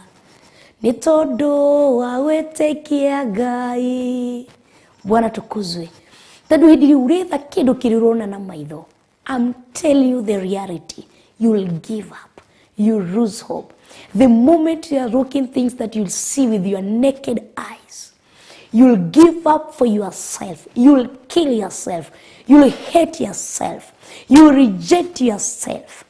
nĩ tondũ wa gwĩtĩkia Ngai. Bwana tukuzwe. Tondu hindi uretha kindu kirirona na maitho, I'm telling you the reality, you will give up, you lose hope. The moment you are looking things that you'll see with your naked eyes, You'll give up for yourself. You'll kill yourself. You'll hate yourself. You'll reject yourself.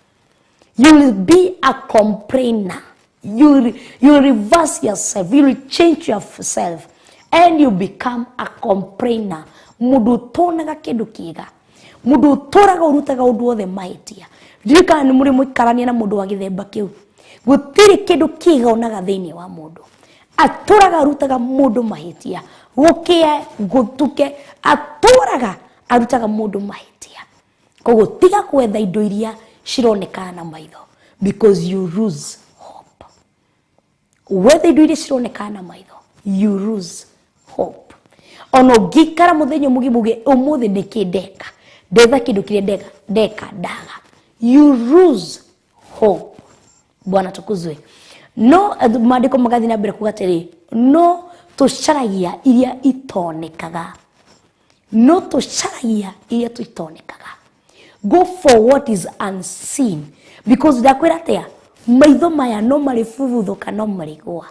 You'll be a complainer. You'll reverse yourself. You'll change yourself. And you become a complainer. Mundu tonaga kindu kiega. Mundu toraga urutaga undu wothe maitia. Ndika ni muri muikarania na mundu wa githemba kiu. Gutiri kindu kiega onaga thiini wa mundu. Atoraga arutaga mundu mahitia. Gukie gutuke atoraga arutaga mundu mahitia. Koguo tiga kwetha indo iria cironekana na maitho, because you lose hope. Wetha indo iria cironekana na maitho, you lose hope. Ono gikara muthenya mugimuge umuthi nikindeka ndetha kindu kiria ndeka ndaga, you lose hope. Bwana tukuzwe. No, Maandĩko magathi na mbere kugatĩrĩ, no tucaragia iria itonekaga. No tucaragia iria tuitonekaga. Go for what is unseen, because ndakwĩra atia maitho maya no marĩ bubuthuka no marĩ gwa.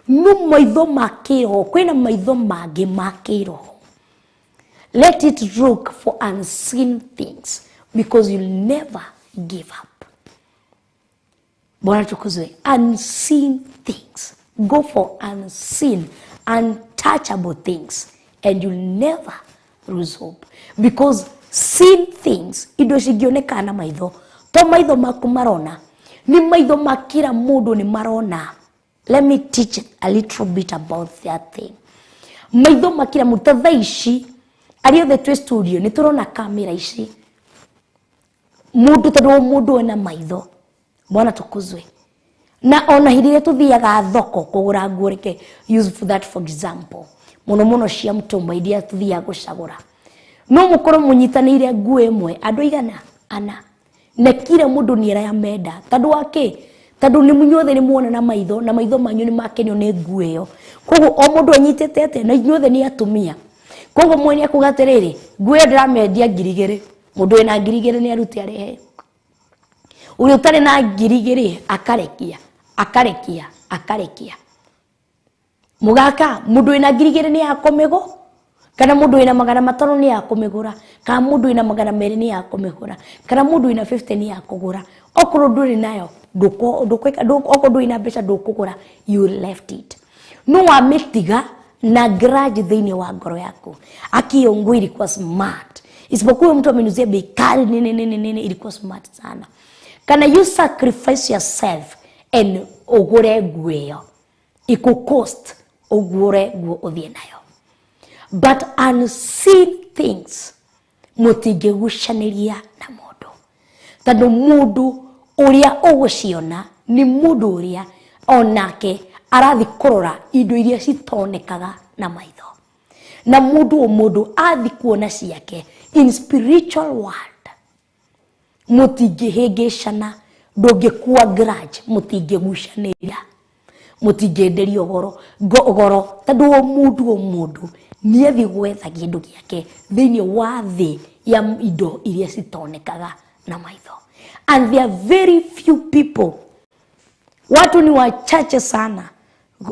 No maitho ma kĩroho, kwĩna maitho mangĩ ma kĩroho. Let it look for unseen things, because you'll never give up. Bwana tukuzwe. Unseen things. Go for unseen, untouchable things, and you'll never lose hope. Because seen things, indo cingionekana na maitho, to maitho maku marona, ni maitho ma kila mundu ni marona. Let me teach a little bit about that thing. Maitho ma kila mundu, ta thaici, ariothe twe studio, ni turona kamera ici. Mundu tado mundu ena maitho. Bwana tukuzwe. Na ona hili tuthiaga thoko kugura nguo, reke use for that for example. Muno cia mutumba iria tuthiaga gucagura. No mukoro munyitanire nguo imwe andu igana ana. Na kila mundu ni ya menda. Tadu wake, tadu ni munyothe ni muona na maitho manyu ni makenyo ni nguo iyo. Koguo o mundu anyitete ate na inyothe ni atumia. Koguo mwene akugatiriri, nguo ndĩramendia 2,000. Mundu ena 2,000 ni aruti arehe. Uri utare na 2,000 akarekia. Mugaka mundu ena 2,000 ni akomego, kana mundu ena 500 ni akomegura, kana mundu ena 200 ni akomegura, kana mundu ena 50 ni akugura. Okoro nduri nayo okoro nduri na mbeca ndukugura, you left it. No ametiga na grudge thiini wa ngoro yaku. Akio nguo ilikuwa smart, isipokuwa mtu amenuzia bei kali nini ilikuwa smart sana. Can you sacrifice yourself and ogure nguo iyo? Iku cost ogure nguo uthie nayo. But unseen things mutingegucaniria na mundu. Tando mundu uria uguciona ni mundu uria onake arathi kurora indo iria citonekaga na maitho. Na mundu athi kuona ciake in spiritual world. Mutingehengecana, ndungikuwa grudge, mutingegucanĩria, mutingenderia goro, tondũ o mũndũ nĩ athi gwetha kĩndũ gĩake thĩinĩ wa thĩ ya indo iria citonekaga na maitho. And there are very few people, watu ni wachache sana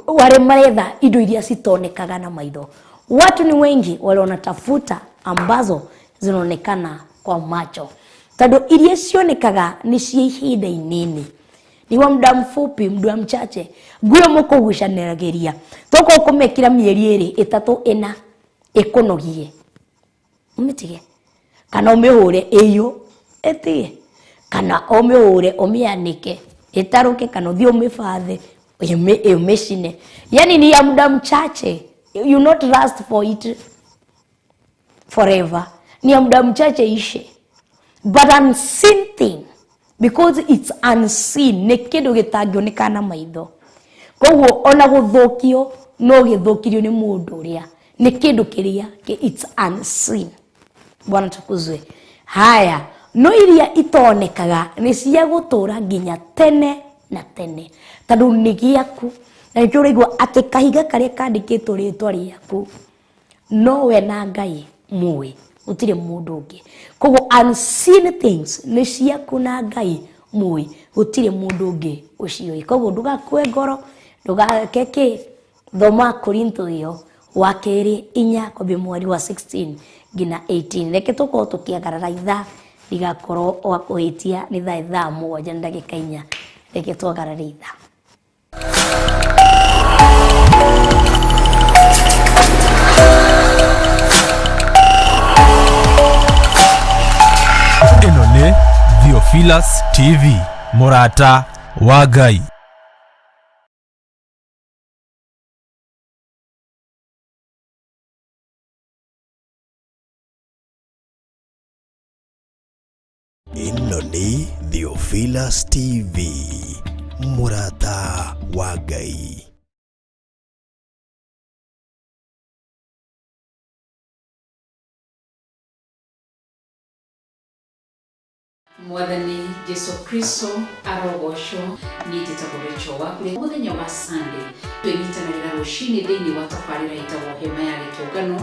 wale maretha indo iria citonekaga na maitho. Watu ni wengi wale wanatafuta ambazo zinaonekana kwa macho. Tado iria cionekaga ni cia ihinda inini, ni wa muda mfupi, muda mchache. Nguo mukugucaniragiria toko kumekira mieri 2 3 4 ikunogie umitige, kana umihure iyo etige, kana umihure umianike itaruke, kana uthio umifathe umeshine. Yani ni ya muda mchache, you not last for it forever, ni ya muda mchache ishe. But unseen thing, because it's unseen, ne kindu gitangionekana na maitho. Koguo ona guthukio no githukirio ni mundu uria, ni kindu kiria it's unseen. Bwana tukuzwe. Haya, no iria itonekaga ni cia gutura nginya tene na tene. Tadu ni giaku, na njurigwa ati kahiga karia kandikitwo ritwa riaku no we na Ngai muwe, utire mundu ungi. Koguo unseen things ni ciaku na Ngai muwe, utire mundu ungi ucio. Koguo ndugakue ngoro, ndugakeke thoma Korintho iyo wa kerĩ 4 kwambia mweri wa 16 nginya 18. Reke tukorwo tukiagarara ithaa ligakorwo wa kuhitia ni thaa 1 na ndagĩka 4. Reke tuagarare ithaa. Ĩno nĩ Theophilus TV, Murata wa Ngai. Ĩno nĩ Theophilus TV, Murata wa Ngai. Mwathani Jesu Kristo arogocwo ni njĩtagwo Rachael waku mũthenya wa Sunday twĩnyitanagĩra rũci-inĩ thĩinĩ wa tabarĩra ĩtagwo hema ya gĩtũngano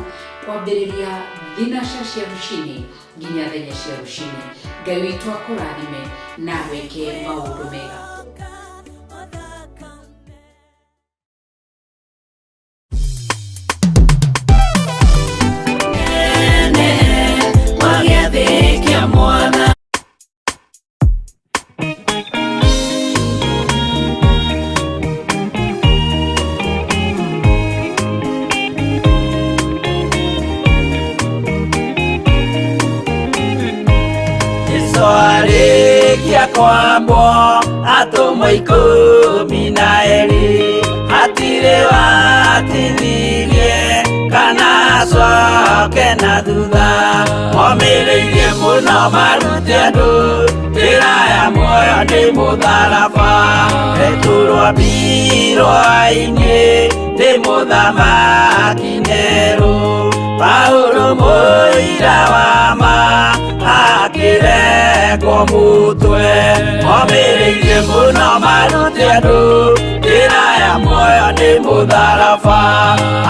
kwambĩrĩria thinacara cia rũci-inĩ nginya thenya cia rũci-inĩ. Ngai witũ akũrathime na weke maũndũ mega. Kwambo atumwo 12 hatirĩ watithirie kana coke na thutha momĩrĩirie mũno marute andũ njĩra ya muoyo nĩ mũtharaba rĩturwo hwa-ini nĩ mũthamaki Nero Paulo mũira wa ma akĩrengwo mũtwe momĩrĩirie mũno marute andũ njĩra ya muoyo nĩ mũtharaba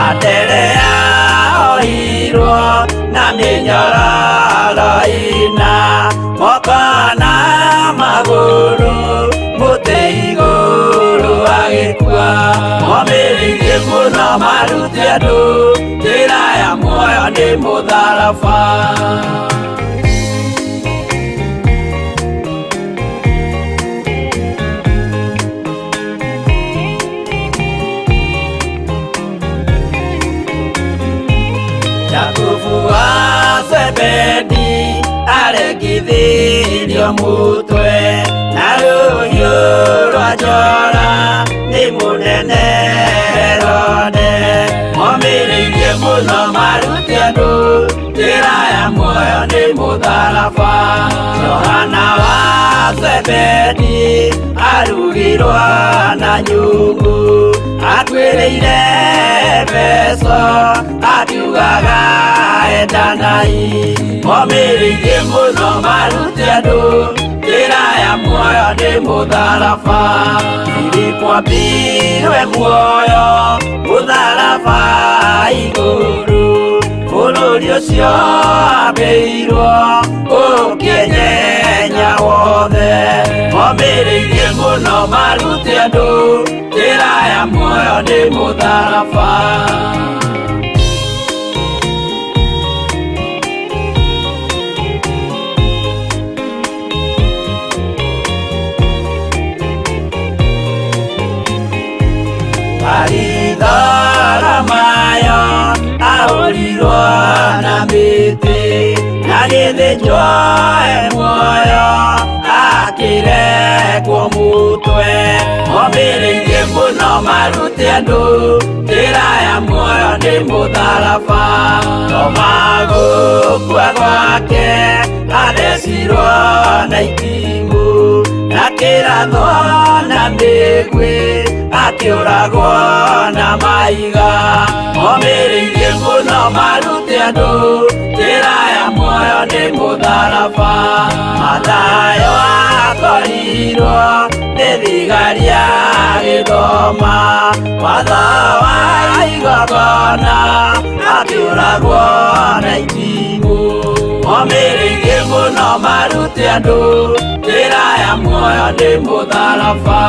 atere yaohirwo na mĩnyororo ina moko na magũrũ mũtĩ igũrũ agĩkua momĩrĩirie mũno marute andũ njĩra ya muoyo nĩ mũtharaba. Bedi aregithirio mũtwe na rũhiũ rwa njora nĩ mũnene Herode momĩrĩirie mũno marute andũ njĩra ya muoyo nĩ mũtharaba. Johana wa Zebedi arugirwo na nyũngũ atuĩrĩire Efeso akiugaga endanai momĩrĩirie mũno marute andũ njĩra ya muoyo nĩ mũtharaba. Filipo ambirwe muoyo mũtharaba igũrũ bũrũri ũcio ambĩirwo ũkĩnyenya wothe momĩrĩirie mũno marute andũ njĩra ya muoyo nĩ mũtharaba. Mayo ahũrirwo na mĩtĩ na gĩthĩnjwo muoyo akĩrengwo mũtwe momĩrĩirie mũno marute andũ njĩra ya muoyo nĩ mũtharaba. Toma gũkua gwake athecirwo na itimũ na kĩratho na mĩguĩ akĩũragwo na maiga momĩrĩirie mũno marute andũ njĩra ya muoyo nĩ mũtharaba. Mathayo akorirwo nĩ thigari agĩthoma watho wa igongona akĩũragwo na itimũ momĩrĩirie mũno marute andũ njĩra ya muoyo nĩ mũtharaba.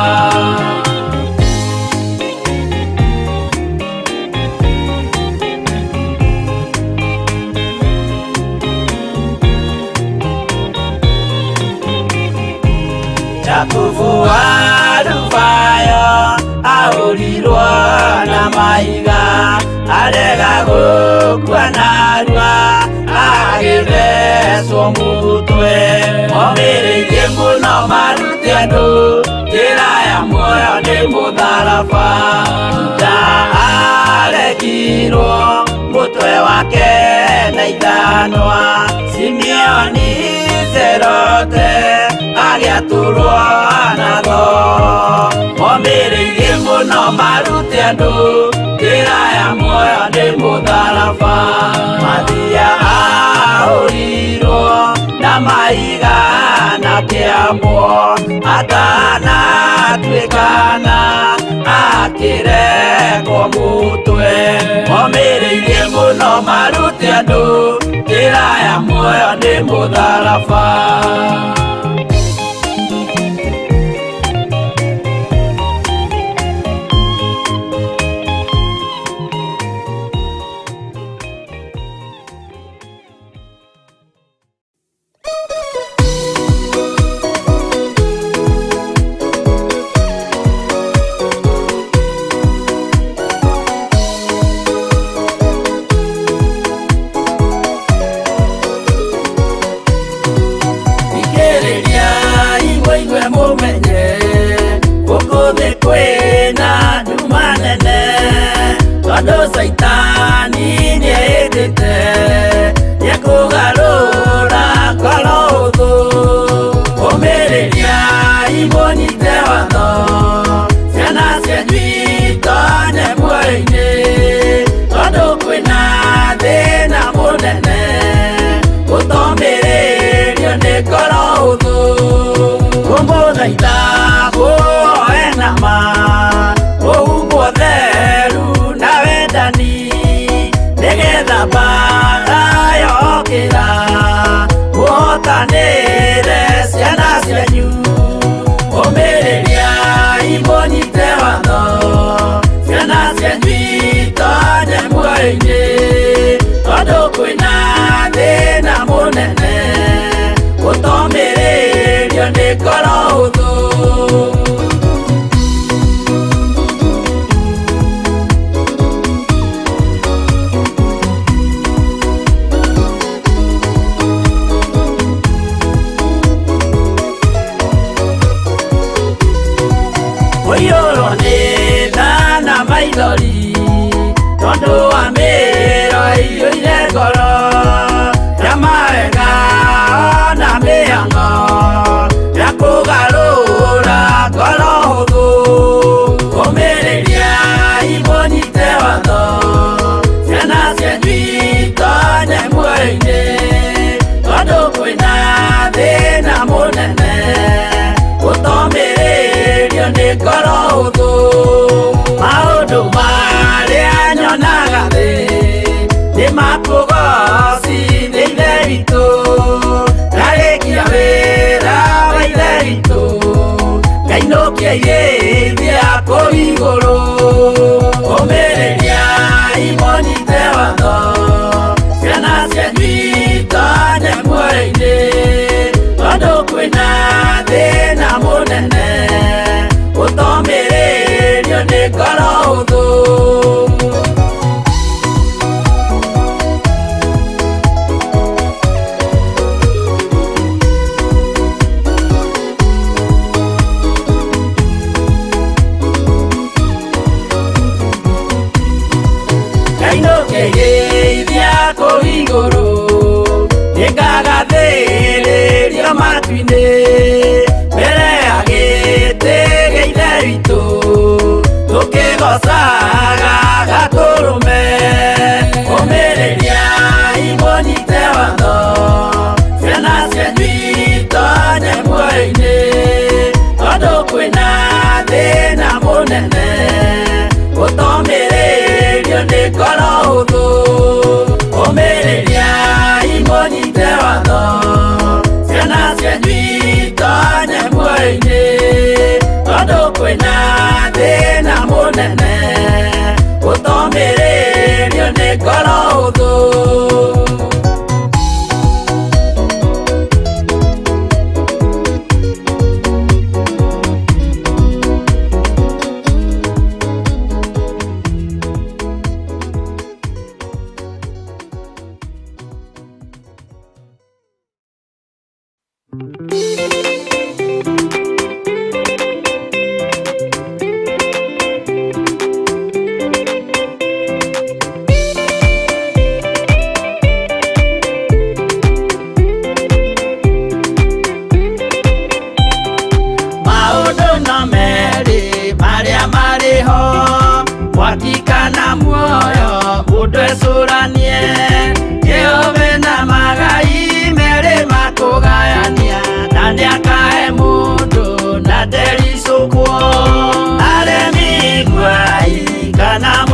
mahiga arega gũkua narua agĩthecwo mũtwe momĩrĩirie mũno marute andũ njĩra ya muoyo nĩ mũtharaba nda aregirwo mũtwe wake na ithanwa Simeoni Zerote agĩatũrwo natho momĩrĩirie mũno marute andũ njĩra ya muoyo nĩ mũtharaba Mathia ahũrirwo na mahiga na kĩambo atanatuĩkana akĩrekwo mũtwe momĩrĩirie mũno marute andũ njĩra ya muoyo nĩ mũtharaba Saitani nĩendete nĩekũgarũra ngoro hũthũ ũmĩrĩria imũnyite watho ciana cianyu itonye muoyo-inĩ tondũ kwĩna thĩna mũnene gũtomĩrĩrio nĩ ngoro hũthũ kũmũthaitha mũoe na ma ũhumbwo theru na wendani nĩgetha mbara yokĩra mũhotanĩre ciana cianyu ũmĩrĩria imũnyite watho ciana cianyu itonye muoyo-inĩ tondũ kwĩna thĩna mũnene gũtomĩrĩrio nĩ ngoro hũthũ Mũiyũrwo nĩ tha na maithori tondũ wa mĩĩro ĩiyũire ngoro ya mawega na mĩhang'o ya kũgarũra ngoro hũthũ ũmĩrĩria imũnyite watho ciana cianyu itonye muoyo-inĩ tondũ kwĩna thĩna mũnene gũtomĩrĩrio nĩ ngoro hũthũ maũndũ marĩa nyonaga thĩ nĩ makũgocithia ithe witũ ndarĩkia wĩra wa ithe witũ ngainũkia irĩithia kũu igũrũ ũmĩrĩria imũnyite watho ciana cianyu itonye muoyo-inĩ tondũ kwĩna thĩna mũnene gũtomĩrĩrio nĩ ngoro hũthũ ngainũkia irĩithia kũu igũrũ nĩngagathĩrĩrio matu-inĩ mbere ya gĩtĩ gĩa ithe witũ tũkĩgocaga gatũrũme ũmĩrĩria imũnyite watho ciana cianyu itonye muoyo-inĩ tondũ kwĩna thĩna mũnene gũtomĩrĩrio nĩ ngoro hũthũ ũmĩrĩria imũnyite watho ciana cianyu itonye muoyo-inĩ tondũ kwĩna thĩna mũnene gũtomĩrĩrio nĩ ngoro hũthũ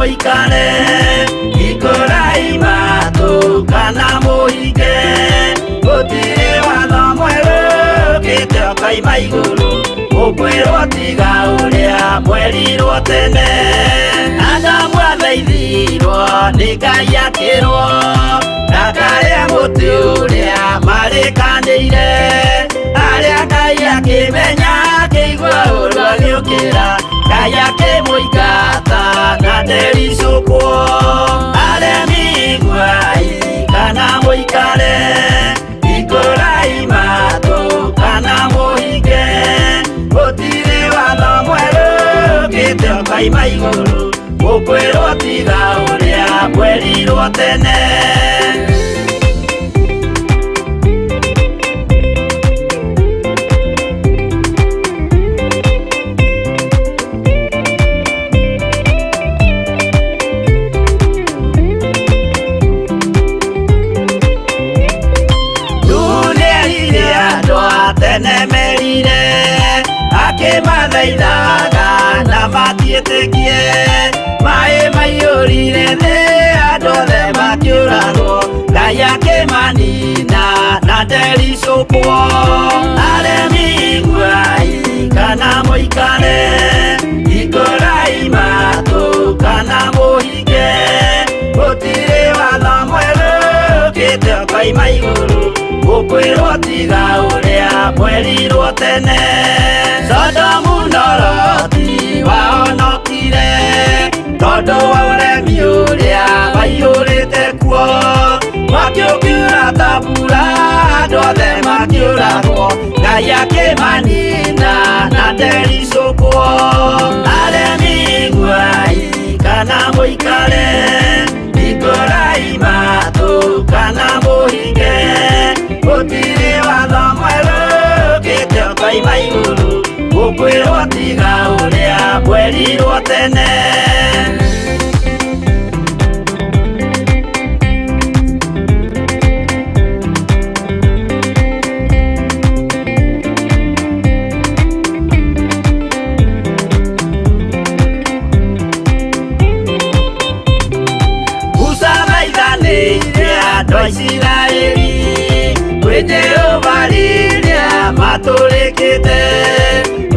mũikare ikũraima tu kana mũhinge gũtirĩ watho mwerũ ũkĩte ũkaima igũrũ ũkwĩrwo tiga ũrĩa mwerirwo tene Adamu athaithirwo nĩ Ngai akĩrwo ndakarĩa mũtĩ ũrĩa marĩkanĩire arĩa Ngai akĩmenya akĩigua ũndũ agĩũkĩra Ngai akĩmũingata na ndericũkwo aremi iguai kana mũikare ikũraima tu kana mũhinge gũtirĩ watho mwerũ ũkĩte ũkaima igũrũ ũkwĩrwo tiga ũrĩa mwerirwo tene Tenemerire akĩmathaithaga na matiĩtĩkie maĩ maiyũrire thĩ andũ othe makĩũragwo Ngai akĩmanina na ndericũkwo aremi iguai kana mũikare ikũraima tu kana mũhinge gũtirĩ watho mwerũ ũkĩte ũkaima igũrũ ũkwĩrwo tiga ũrĩa mwerirwo tene Sodomu na Loti wahonokire tondũ wa ũremi ũrĩa waiyũrĩte kuo mwaki ũkiura ta mbura andũ othe makĩũragwo Ngai akĩmanina na ndericũkwo aremi iguai kana mũikare ikũraima tu kana mũhinge gũtirĩ watho mwerũ ũkĩte ũkaima igũrũ ũkwĩrwo tiga ũrĩa mwerirwo tene andũ a Isiraeli kwĩ Jehova rĩrĩa matũrĩkĩte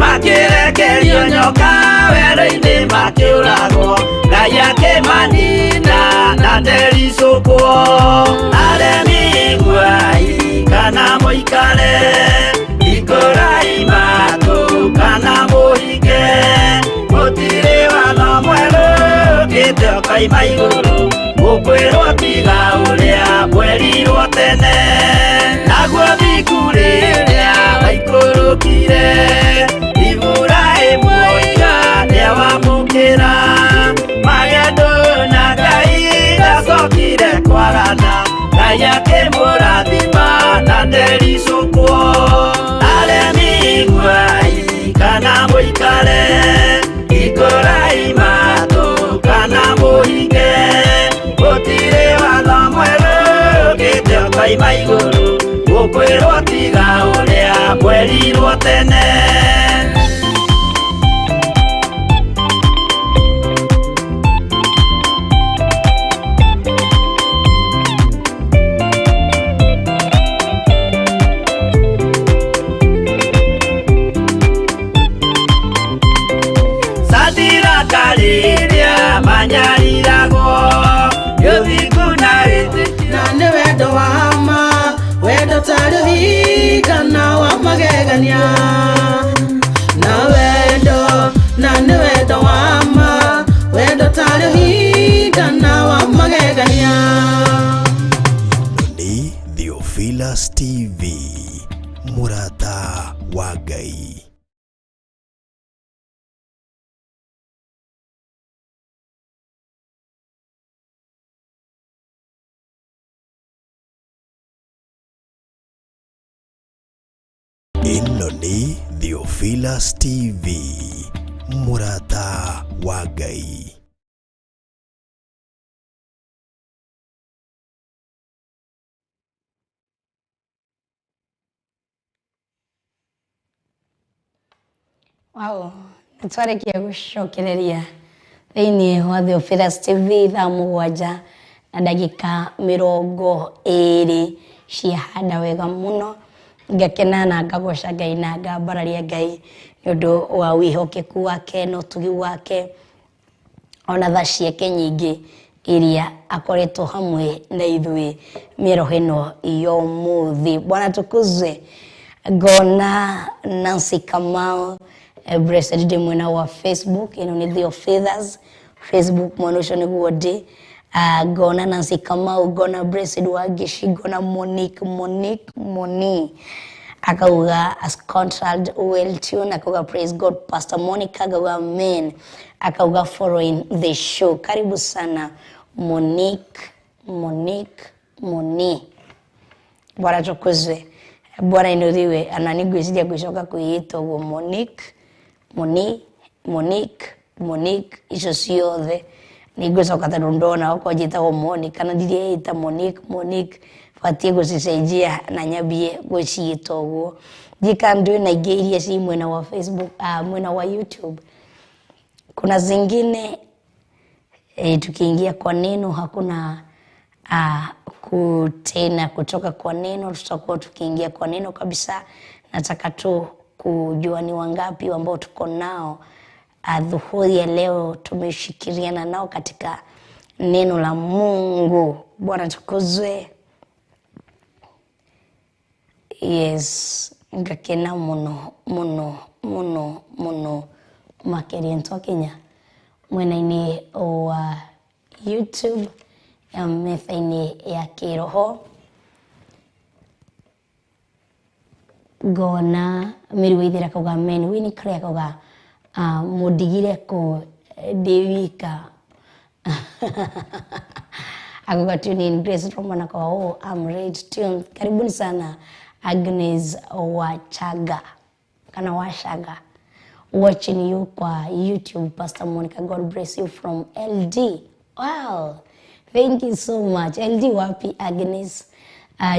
makĩrekerio nyoka werũ-inĩ makĩũragwo Ngai akĩmanina na ndericũkwo aremi iguai kana mũikare ikũraima tu kana mũhinge gũtirĩ watho mwerũ ũkĩte ũkaima igũrũ ũkwĩrwo tiga ũrĩa mwerirwo tene naguo thiku rĩrĩa waikũrũkire Iburahĩmu oiga nĩawamũkĩra magendo na Ngai ndacokire kwarana Ngai akĩmũrathima na ndericũkwo aremi iguai kana mũikare ikũraima tu kana mũhinge gũtirĩ watho mwerũ ũkĩte ũkaima igũrũ ũkwĩrwo tiga ũrĩa mwerirwo tene Sadiraka rĩrĩa manyariragwo yũthingu na wĩtĩkio na nĩ wendo wa ma wendo tarĩ ũhingana wa magegania na nĩ wendo wa ma wendo tarĩ ũhingana wa magegania Nĩ Theophilus TV Murata wa Ngai. Ĩno nĩ Theophilus TV Murata wa Ngai. Wow, nĩtwarĩkia gũcokereria thĩinĩ wa Theophilus TV thaa 7 na ndagĩka 20 ciahanda wega mũno. Ngakena na ngagoca Ngai na ngambararia Ngai nĩ ũndũ wa wĩĩhokeku wake na ũtugi wake ona tha ciake nyingĩ iria akoretwo hamwe na ithuĩ mĩero ĩno ya ũmũthĩ. Bwana tukuzwe. Ngona Nancy Kamau Blessed ndĩ mwena wa Facebook, ĩno nĩ Theophilus Facebook mwana ũcio nĩguo ndĩ. Ngona Nancy Kamau, ngona Blessed wa Gishi, ngona Moni akauga as contract well tune, akauga praise God. Pastor Monica akauga amen, akauga following the show. Karibu sana Moni. Bwana tukuzwe. Bwana inuriwe. Ananigwiciria gwicoka kwĩyĩta ũguo Monique icio ciothe nĩngũcoka tondũ ndona okorwo njĩtagwo Moni kana ndirĩĩta Monique batie gũcicenjia na nyambie gũciĩta ũguo. Njika na ingĩ iria ci mwena wa Facebook, mwena wa YouTube. Kuna zingine tukiingia kwa neno hakuna kutena kutoka kwa neno, tutakuwa tukiingia kwa neno kabisa. Nataka tu kujua ni wangapi ambao tuko nao dhuhuri ya leo tumeshikiriana nao katika neno la Mungu. Bwana tukuzwe. Yes, ngakena muno makĩria ntwakinya mwena-inĩ wa YouTube ya Metha-Ini ya Kiroho. Ngona Mĩriũ Ithĩra akauga amen, Winnie Clay akauga mũndigire kũ ndĩ wika. Akauga tune in. Grace Roman akauga I'm ready to tune. Karibuni sana Agnes Washaga watching you kwa YouTube. Pastor Monica, God bless you from LD. Wow, thank you so much. LD wapi Agnes?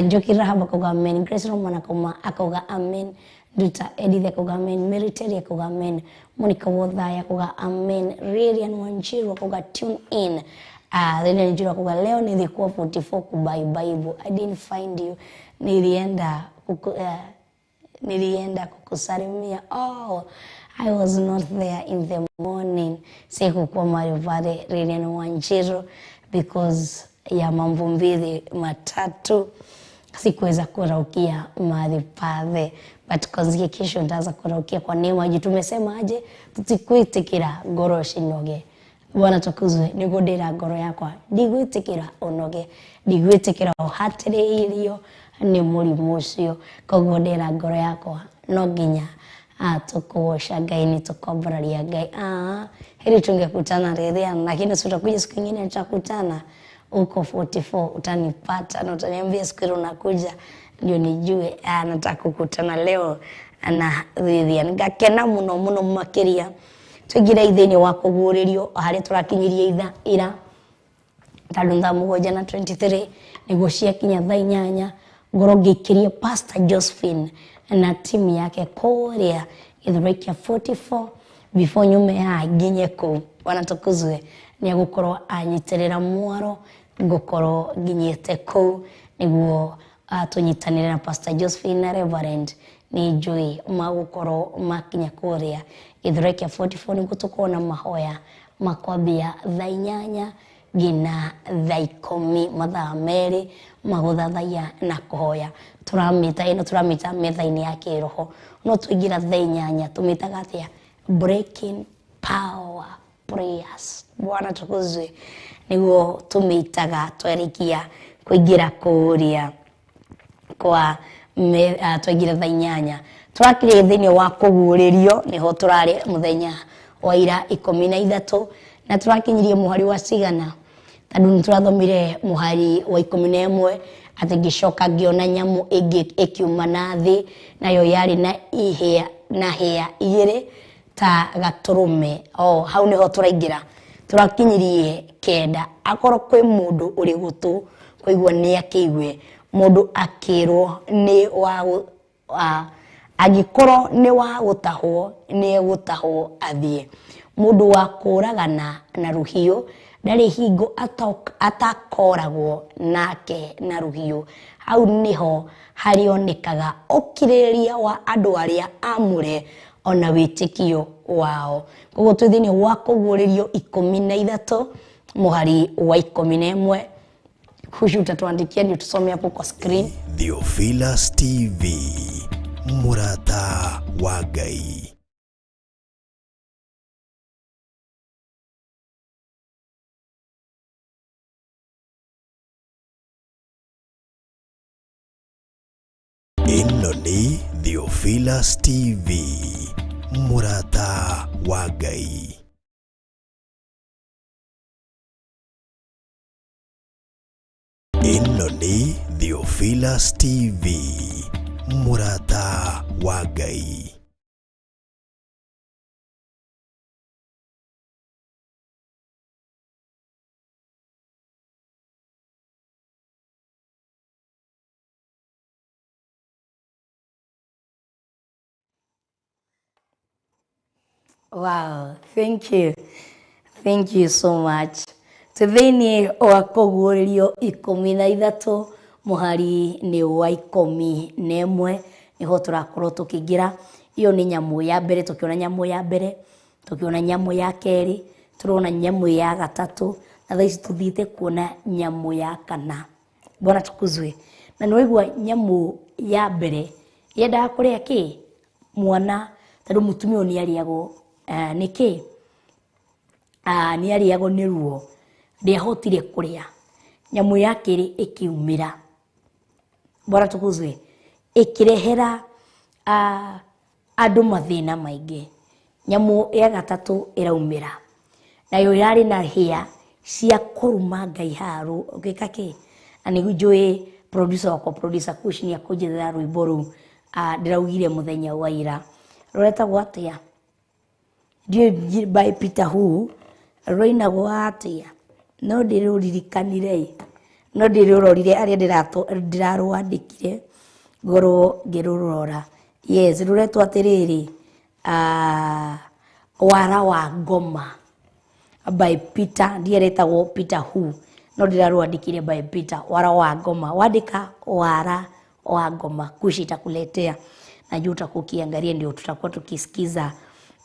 Joki Rahab akauga amen. Grace Roman akauga amen. Duta Edith akauga amen. Military akauga amen. Monica Wodhaya akauga amen. Radian Wanjiru akauga tune in. Radian Wanjiru akauga leo nilikuwa 44 kubai Bible. I didn't find you. Nilienda kukusalimia. Oh, I was not there in the morning. Sikukuwa mahali pale Radian Wanjiru because ya mambo mbili matatu sikuweza kuraukia mahali pale, but konzikia kesho ndaza kuraukia kwa neema aje. Tumesema aje tutikuitikira ngoro cinoge. Bwana tukuzwe. Nĩgũndĩra ngoro yakwa ndigwitikira onoge, ndigwitikira ũhatĩrĩirio nĩ mũrimũ ũcio. Koguo ndĩra ngoro yakwa no nginya tukuosha Ngai, ni tukombararia Ngai. Heri tungekutana Redian, lakini tutakuja siku nyingine tutakutana uko 44 utanipata na utaniambia siku ile unakuja ndio nijue nataka kukutana leo na Redian. Ngakena muno makiria tugira ithini wa kuguririo hari turakinyirie ira tondũ thaa 7:23 nĩguo ciakinya thaa 8 ngoro ngĩkirie Pastor Josephine na timu yake KURIA Gĩthũrai 44 before nyume ya nginye kũ. Bwana tukuzwe. Nĩ gũkorwo anyiterera mwaro ngũkorwo nginyĩte kũ nĩguo tunyitanĩre na Pastor Josephine na Reverend ni njũĩ magũkorwo makinya KURIA Gĩthũrai 44 nĩguo tukorwo na mahoya makwambia thaa 8 ngina thaa 10 mathaa merĩ magũthathaiya na kũhoya. Turamita Metha-Ini ya Kiroho no tuingira thaa 8 tumitaga atia breaking power prayers. Bwana tukuzwe. Nĩguo tumitaga twarikia kuingira KURIA kwa twaingira thaa 8 turakirie thĩinĩ wa kũguũrĩrio. Niho turari muthenya wa ira 13 na turakinyirie muhari wa cigana tondũ nĩturathomire muhari wa 11 atĩ ngĩcoka ngĩona nyamũ ĩngĩ ĩkiuma na thĩ, nayo yarĩ na hĩa igĩrĩ ta gatũrũme. Hau nĩho turaingira turakinyirie 9. Akorwo kwĩ mũndũ ũrĩ gũtũ kũigua nĩ akĩigue mũndũ akĩrwo nĩ wa agĩkorwo nĩ wa gũtahwo nĩ egũtahwo athiĩ. Mũndũ wa kũragana na ruhiũ ndarĩ hingo atakoragwo nake na ruhiũ. Hau nĩho harionekaga ũkirĩrĩria wa andũ arĩa amũre ona wĩtĩkio wao. Koguo twĩ thĩinĩ wa Kũguũrĩrio 13 mũhari wa 11. Huyu utatuandikia ndio tusome hapo kwa screen. Theophilus TV, murata wa Ngai. Ĩno nĩ Theophilus TV, murata wa Ngai. Ĩno nĩ Theophilus TV, murata wa Ngai. Wow, thank you. Thank you so much. Thĩinĩ wa Kũguũrĩrio 13 mũhari nĩ wa 11 nĩho tũrakorwo tũkĩingĩra. Iyo nĩ nyamũ ya mbere, tũkiona nyamũ ya mbere, tũkiona nyamũ ya kerĩ, tũrona nyamũ ya gatatũ, na thaa ici tũthiĩte kuona nyamũ ya kana. Bwana tukuzwe. Na nĩwaigua nyamũ ya mbere yendaga kũrĩa kĩ? Mwana, tondũ mũtumia ũyũ nĩarĩagwo nĩkĩ? Nĩarĩagwo nĩ ruo, ndĩahotire kũrĩa. Nyamũ ya kerĩ ĩkiumĩra. Bwana tukuzwe. Ĩkĩrehera andũ mathĩna maingĩ. Nyamũ ya gatatũ ĩraumĩra, nayo yarĩ na hĩa cia kũruma Ngai haru ũgĩka kĩ? Na nĩguo njũĩ producer Kush nĩ akũnjethera rwĩmbo rũu ndĩraugire mũthenya wa ira. Rũretagwo atĩa? Ndiũĩ by Peter Who rũinagwo atĩa? No ndĩrũririkanire, no ndĩrũrorire arĩa ndĩrarwandĩkire ngorwo ngĩrũrora. Yes, rũretwo atĩrĩrĩ, wara wa ngoma by Peter, ndĩretagwo Peter Who, no ndĩrarwandĩkire by Peter. Wara wa ngoma, wandĩka wara wa ngoma, Kush itakuletea na juu utakukiangalia, ndio tutakuwa tukisikiza.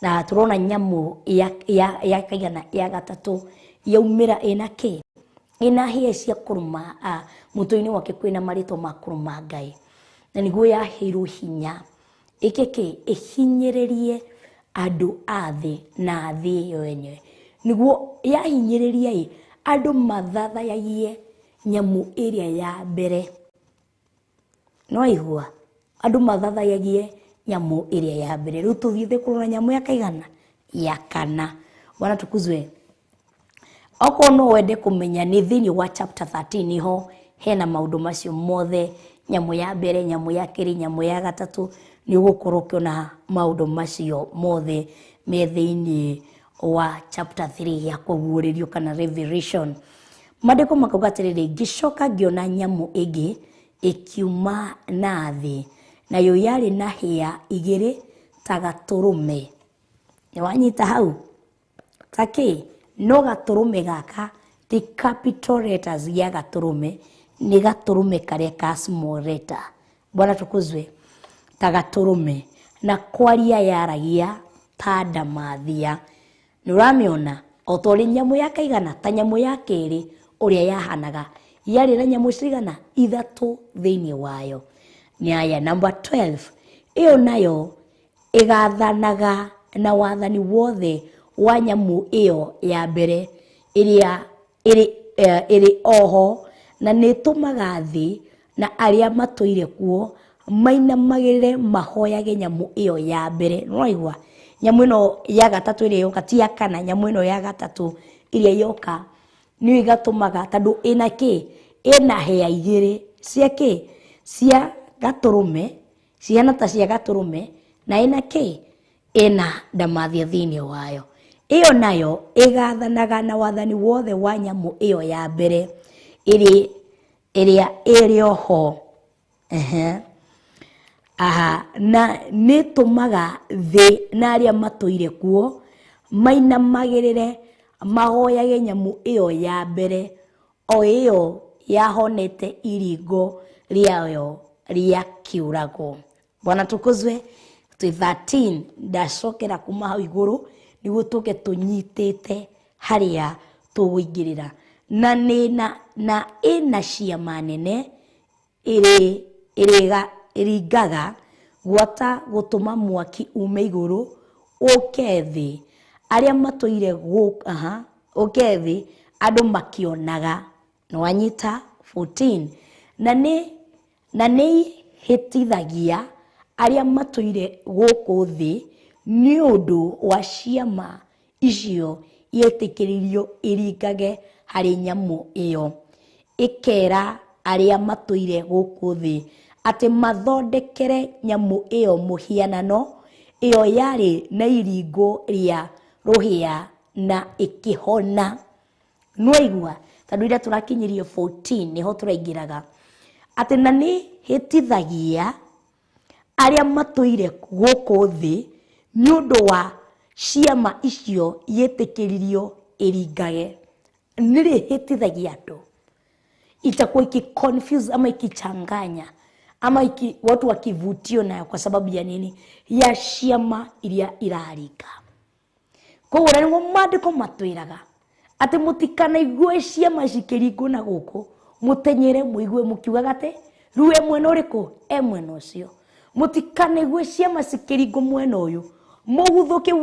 Na tunaona nyamũ ya kaigana ya gatatũ yaumĩra ĩna kĩ? Ĩna hĩa cia kũruma, mũtwe-inĩ wake kwĩna marĩtwa ma kũruma Ngai. Na nĩguo yaheirwo hinya ĩkĩ? Ĩhinyĩrĩrie andũ a thĩ na thĩ ĩyo yenyewe. Nĩguo yahinyĩrĩria andũ mathathayagie nyamũ ĩrĩa ya mbere. No igua andũ mathathayagie nyamũ ĩrĩa ya mbere. Rĩu tũthiĩte kũrora nyamũ ya kaigana? Ya kana. Bwana tukuzwe. Okorwo no wende kũmenya nĩ thĩinĩ wa chapter 13 niho hena maũndũ macio mothe. Nyamũ ya mbere, nyamũ ya kerĩ, nyamũ ya gatatũ, nĩ ũgũkorwo ũkĩona maũndũ macio mothe me thĩinĩ wa chapter 3 ya Kũguũrĩrio kana Revelation. Maandĩko makauga atĩrĩrĩ, ngĩcoka ngĩona nyamũ ĩngĩ ĩkiuma na thĩ, nayo yarĩ na hĩa igĩrĩ ta gatũrũme. Nĩwanyita hau? Takĩ? No gatũrũme gaka ti capital letters ya gatũrũme, nĩ gatũrũme karĩa ka small letter. Bwana tukuzwe. Ta gatũrũme, na kwaria yaragia ta ndamathia. Nĩũramĩona? O ta ũrĩa nyamũ ya kaigana, ta nyamũ ya kerĩ ũrĩa yahanaga, yarĩ na nyamũ cigana? Ithatũ thĩinĩ wayo. Nĩ aya number 12. Ĩyo nayo ĩgathanaga na wathani wothe wa nyamũ ĩyo ya mbere ĩrĩa ĩrĩ oho, na nĩtũmaga thĩ na arĩa matũire kuo mainamagĩrĩre mahoyage nyamũ ĩyo ya mbere. Nĩwaigua? Nyamũ ĩno ya gatatũ ĩrĩa yoka ti ya kana, nyamũ ĩno ya gatatũ ĩrĩa yoka nĩ igatũmaga, tondũ ĩna kĩ? Ĩna hĩa igĩrĩ cia kĩ? Cia gatũrũme, cihana ta cia gatũrũme, na ĩna kĩ? Ĩna ndamathia thĩinĩ wayo. Ĩyo nayo ĩgathanaga na wathani wothe wa nyamũ ĩyo ya mbere ĩrĩa ĩrĩ oho. Na nĩtũmaga thĩ na arĩa matũire kuo mainamagĩrĩre mahoyage nyamũ ĩyo ya mbere o ĩyo yahonete iringo rĩayo rĩa kĩũrago. Bwana tukuzwe. 13 ndacokera kuma hau igũrũ nĩguo tũke tũnyitĩte harĩa tũgũingĩrĩra na ĩna ciama nene ĩringaga gwata gũtũma mwaki ume igũrũ ũke thĩ arĩa matũire ũke thĩ andũ makĩonaga. Nĩwanyita 14 na nĩ hĩtithagia arĩa matũire gũkũ thĩ nĩ ũndũ wa ciama icio yetĩkĩririo iringage harĩ nyamũ ĩyo. Ĩkera arĩa matũire gũkũ thĩ atĩ mathondekere nyamũ ĩyo mũhianano ĩyo yarĩ na iringo rĩa rũhĩa na ĩkĩhona. Nĩwaigua tondũ ĩrĩa tũrakinyĩrio 14 nĩho tũraingĩraga atĩ na nĩ hĩtithagia arĩa matũire gũkũ thĩ nĩ ũndũ wa ciama icio yetĩkĩririo iringage. Nĩrĩ hĩtithagia andũ itakuwa ikiconfuse ama ikichanganya ama watu wakivutio nayo kwa sababu ya nini? Ya ciama iria iraringa. Koguo nĩguo Maandĩko matwĩraga atĩ mũtikanaigue ciama cikĩringwo na gũkũ mũtenyere mũigue mũkiugaga atĩ rĩu mwena ũrĩkũ mwena ũcio. Mũtikanaigue ciama cikĩringwo mwena ũyũ mũguthũke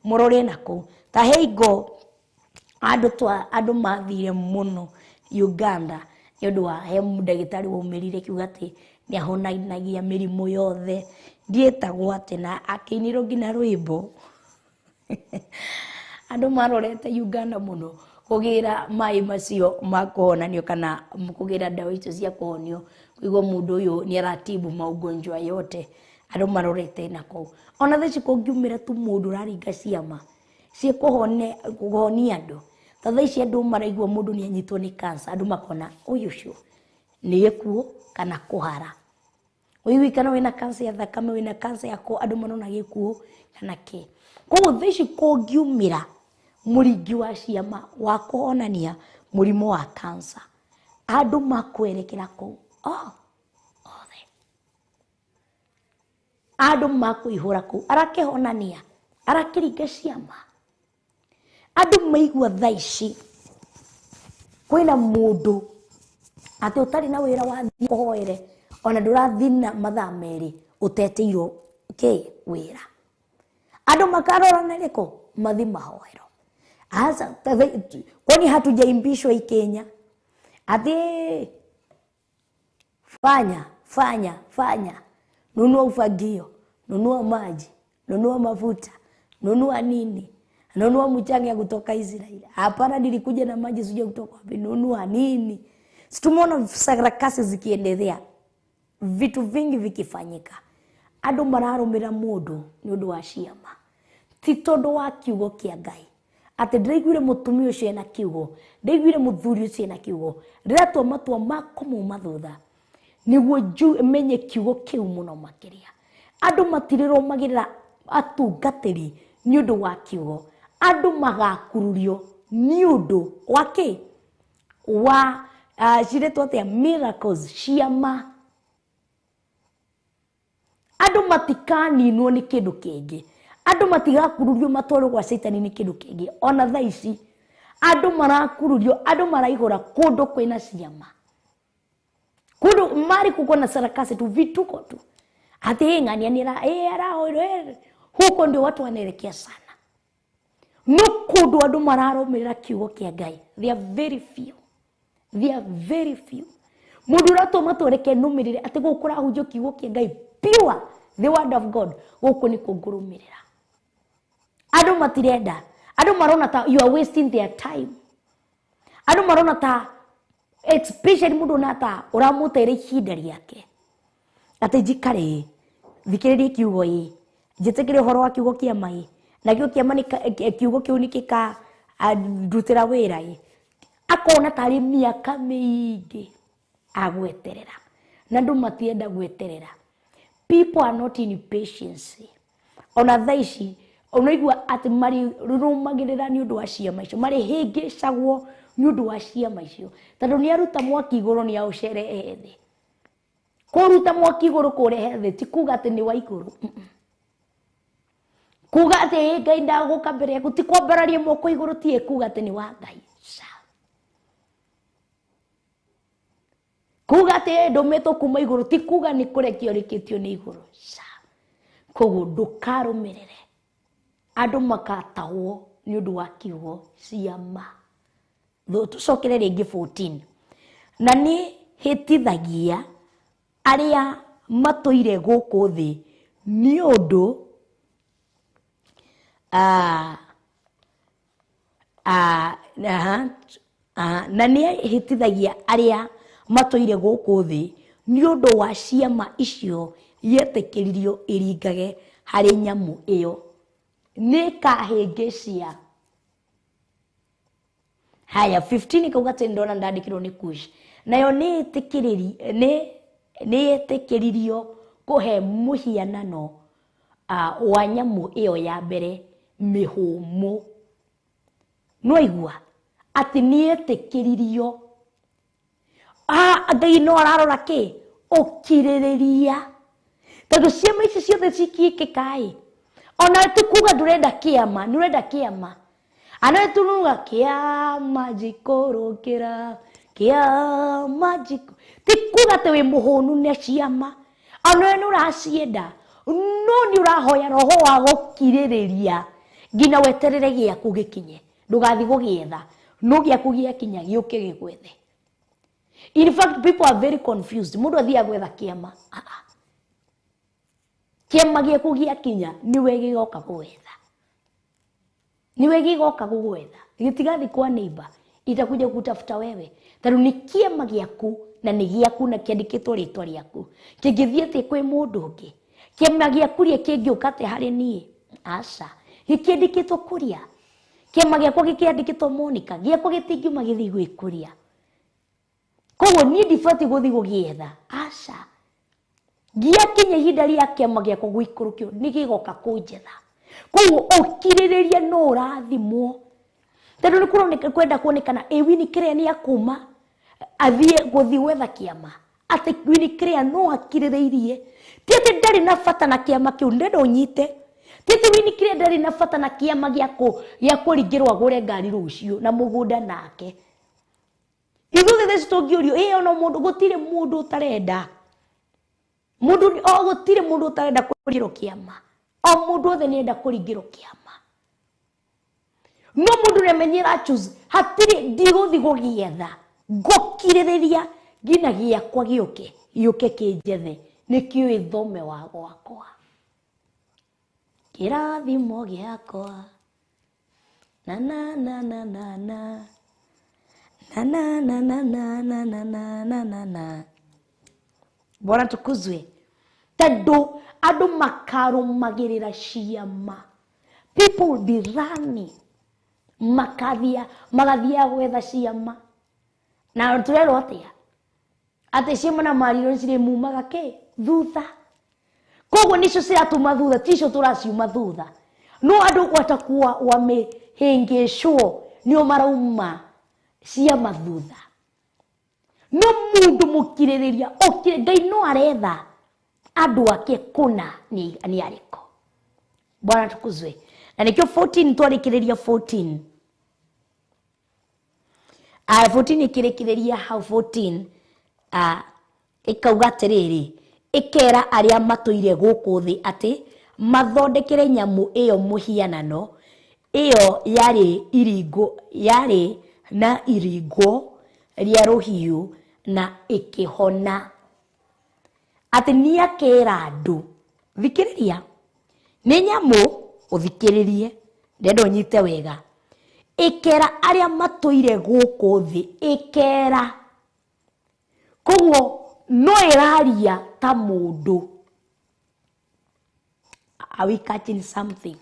mũrore nakũu. Ta heigo andũ mathire mũno Uganda nĩ ũndũ wa he ndagĩtarĩ waumĩrire kiuga atĩ nĩahonanagia mĩrimũ yothe ndiĩtagwo atĩ na akĩinĩrwo nginya rwĩmbo. Andũ marorete Uganda mũno kũgĩra maĩ macio ma kũhonanio kana kũgĩra ndawa icio cia kũhonio kuigua mũndũ ũyũ nĩ aratibu maugonjwa yote. Andũ marorete nakũu ona theci kũngiumĩra tu mũndũ ũraringa ciama cia kũhonia andũ. Ta thaa ici andũ maraigua mũndũ nĩ anyitwo nĩ cancer andũ makona ũyũ ũcio nĩ gĩkuũ kana kũhara. Ũyũ kana wĩna cancer ya thakame wĩna cancer ya andũ marona gĩkuũ kana kĩ. Koguo thaa ici kũngiumĩra mũringi wa ciama wa kũhonania mũrimũ wa cancer andũ makwerekera kũu othe. Andũ makũihũra kũu arakĩhonania arakĩringa ciama. Andũ maigua thaa ici kwĩna mũndũ atĩ ũtarĩ na wĩra wa kũhoere ona ndũrathiĩ na mathaa merĩ ũteteirwo wĩra. Andũ makarora nĩrĩkũ mathi mahoero. Asa kwani hatujaimbishwa Kenya ati fanya nunua ufagio, nunua maji, nunua mafuta, nunua nini, nunua mchanga kutoka Israeli. Hapana, nilikuja na maji sija kutoka wapi, nunua nini. Situmona sarakasi zikiendelea, vitu vingi vikifanyika. Andũ mararũmĩra mũndũ nĩ ũndũ wa ciama ti tondũ wa kiugo kĩa Ngai. Atĩ ndĩraiguire mũtumia ũcio ena kiugo, ndĩraiguire mũthuri ũcio ena kiugo, ndĩratua matua ma kũmuma thutha nĩguo menye kiugo kĩu mũno makĩria. Andũ matirĩrũmagĩrĩra atungatĩri nĩ ũndũ wa kiugo. Andũ magakururio nĩ ũndũ wa kĩ? Wa ciretwo atĩa miracles, ciama. Andũ matikaninwo nĩ kĩndũ kĩngĩ. Andũ matigakururio matwarwo gwa Saitani nĩ kĩndũ kĩngĩ. Ona thaa ici andũ marakururio, andũ maraihũra kũndũ kwĩna ciama. Kũndũ mari kuko na sarakasi tu vituko tu. Ati ng'ania nira arahoire huko ndio watu wanaelekea sana. No kũndũ andũ mararũmĩrĩra kiugo kĩa Ngai. They are very few. They are very few. Mũndũ ratoma tũreke nũmĩrĩre atĩ gũkũra hujio kiugo kĩa Ngai pure the word of God gũkũ nĩ kũngũrũmĩrĩra. Andũ matirenda. Andũ marona ta you are wasting their time. Andũ marona ta especially mũndũ nata ũramũteire ihinda rĩake. Atĩ njikare thikĩrĩrie kiugo njĩtĩkĩre ũhoro wa kiugo kĩa mai na kiugo kĩa mani kiugo kĩu nĩkĩka ndutĩra wĩra akona tarĩ mĩaka mĩingĩ agweterera. Na andũ matienda gweterera. People are not in patience. Ona thaa ici Unaigua ati mari rurumagirira ni undu wa ciama icio mari hingicagwo ni undu wa ciama icio tondu ni aruta mwaki iguru ni aucerehe thi kuruta mwaki iguru kurehe thi ti kuga ati ni wa iguru kuga ati Ngai ndaguka mbere yaku ti kwambararia moko iguru ti kuga ati ni wa Ngai kuga ati ndumetwo kuma iguru ti kuga ni kurekio rikitio ni iguru koguo ndukarumirire andu makatahwo ni undu wa kiugo ciama tucokere ringi 14 na ni hitithagia aria matuire guku thi ni undu na ni hitithagia aria matuire guku thi ni undu wa ciama icio yetekiririo iringage hari nyamu iyo nikahingicia haya 15 kauga ati ndona ndandikirwo ni Kush nayo ni yetekiririo kuhe muhianano wa nyamu iyo ya mbere mihumu no igua ati ni yetekiririo Ngai no ararora ki ukiririria tondu ciama ici ciothe cikikikai ona ti kuga ndurenda kiama ni urenda kiama ana tunuga kiama jikorokera kiama jiko ti kuga te we muhonu ne ciama ona ni uracienda no ni urahoya roho wa gukiririria ngina weterere giaku gikinye ndugathi gugietha no giaku giakinya giuke gigwethe. In fact, people are very confused. Mundu athia gwetha kiama. Kiama giaku giakinya niwe gigoka gwetha. Niwe gigoka gwetha. Gitigathi kwa neighbor itakuja kutafuta wewe. Tano ni kiama giaku na ni giaku na kiandikitwo ritwa riaku. Kingithie kwi mundu ungi. Kiama giaku ria kingiukate hari nie. Aca. Gikiandikitwo kuria. Kiama giaku gikiandikitwo MONICAH. Giaku gitingiuma githi gwikuria. Koguo ni ndibati guthi gugietha aca giakinya ihinda ria kiama giako gwikurukio ni gigoka kunjetha koguo ukiririria no urathimwo tondu ni kuroneka kwenda kuonekana wĩĩ'hokete ni akuma athie guthi gwetha kiama ati wĩĩ'hokete no akiriririe ti ati ndari na bata na kiama kiu ndenda unyite ti ati wĩĩ'hokete ndari na bata na kiama giako gia kuringirwa gure ngari rucio na mugunda nake. Ithuĩ these tũngĩũrio ona mũndũ gũtirĩ mũndũ ũtarenda mũndũ gũtirĩ mũndũ ũtarenda kũringĩrwo kĩama o mũndũ othe nĩenda kũringĩrwo kĩama no mũndũ nĩamenyera choose hatirĩ ndigũthi gũgietha ngũkirĩrĩria ngina gĩakwa gĩũke kĩnjethe nĩkĩũĩ thome wa gwakwa kĩrathimo gĩakwa na na na na na na na na na na na na na na na na Bwana tukuzwe tondu andu makarumagirira ciama people will be running magathia gwetha ciama na turero atia ati ciama na mariro cire mumaga ki thutha koguo nicio ciratuma thutha ticio turaciuma thutha no andu gwatakuwa wamehingicwo nio marauma ciama thutha no mundu mukiririria Ngai no aretha andu ake kuna ni ariko. Bwana tukuzwe na nikio 14 twarikiriria 14 ikirikiriria how 14 ikauga atiriri ikera aria matuire guku thi ati mathondekere nyamu iyo muhianano iyo yari na iringo ria ruhiu na ikihona ati ni akera andu thikiriria ni nyamu uthikiririe ndendo nyite wega ikera aria matuire guku thi ikera koguo no iraria ta mundu. Are we catching something?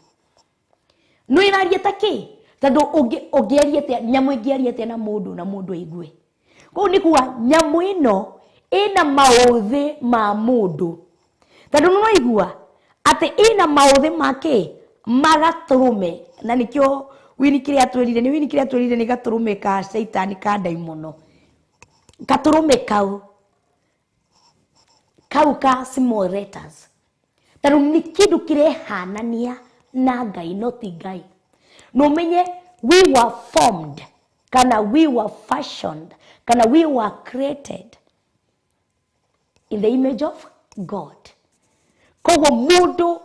No iraria ta ki tondu ungiaria te nyamu ingiaria te na mundu aigue ko ni kuwa nyamu ino ina mauthi ma mundu tondu no igua ati ina mauthi make magaturume na nikio winikire atwirire ni winikire atwirire ni gaturume ka Satan ka daimono gaturume kau ka small letters taru ni kindu kirehanania na Ngai not Ngai no menye we were formed kana we were fashioned kana we were created in the image of God. Kogo mundu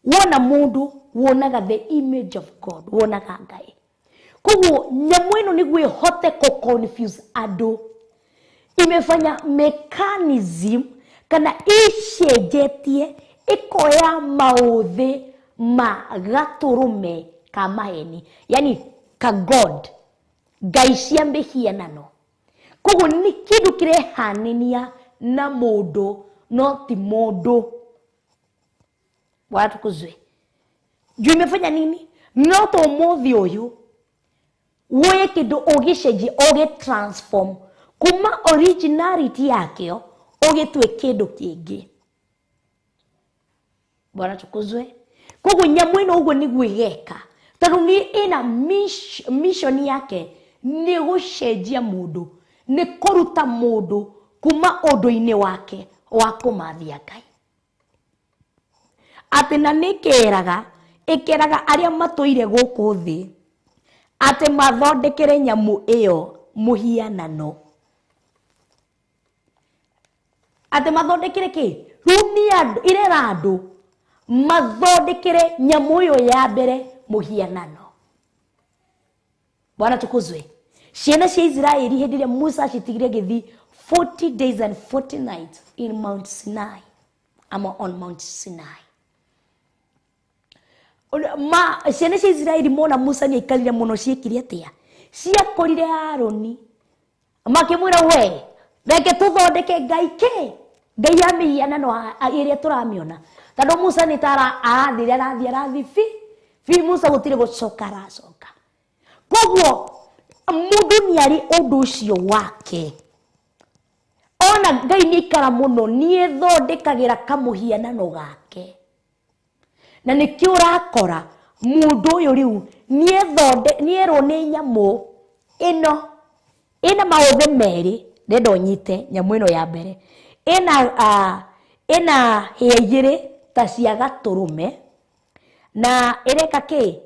wona mundu wonaga the image of God wonaga Ngai. Kogo nyamu ino ni wĩĩ'hote ko confuse ado imefanya mechanism kana icenjetie ikoya maudhi ma gaturume ka maheni yani ka God Ngai cia mĩhianano. Kogo ni kindu kirehanania na mundu no ti mundu. Bwana tukuzwe. Juu imefanya nini? No to muthi uyu woye kindu ugicenjia transform kuma originality yakeo ugitwe kindu kingi. Bwana tukuzwe. Kogo nyamu ino uguo niguo igeka tondu ni ina mission yake ni gucenjia mundu ni kuruta mundu kuma undu-ini wake wa kumathia Ngai. Ati na nikeraga aria matuire guku thi ati mathondekere nyamu iyo muhianano. Ati mathondekere ki runi andu irera andu mathondekere nyamu iyo ya mbere muhianano. Bwana tukuzwe. Ciana cia Israeli hindi ria Musa citigire githi 40 days and 40 nights in Mount Sinai. On Mount Sinai. Ciana cia Israeli mona Musa ni aikarire muno ciekire atia ciakorire Aroni makimwira we reke tuthondeke Ngai ke Ngai ya mihianano iria turamiona tondu Musa ni tara arathi fi Musa gutire gucoka aracoka. Koguo mundu ni ari undu ucio wake ona Ngai ni ikara muno ni thondekagira kamuhianano gake na nikio urakora mundu uyu riu ni erwo ni nyamu ina mauthe meri rendo nyite nyamu ino ya mbere ina hia igiri ta cia gaturume na ireka ki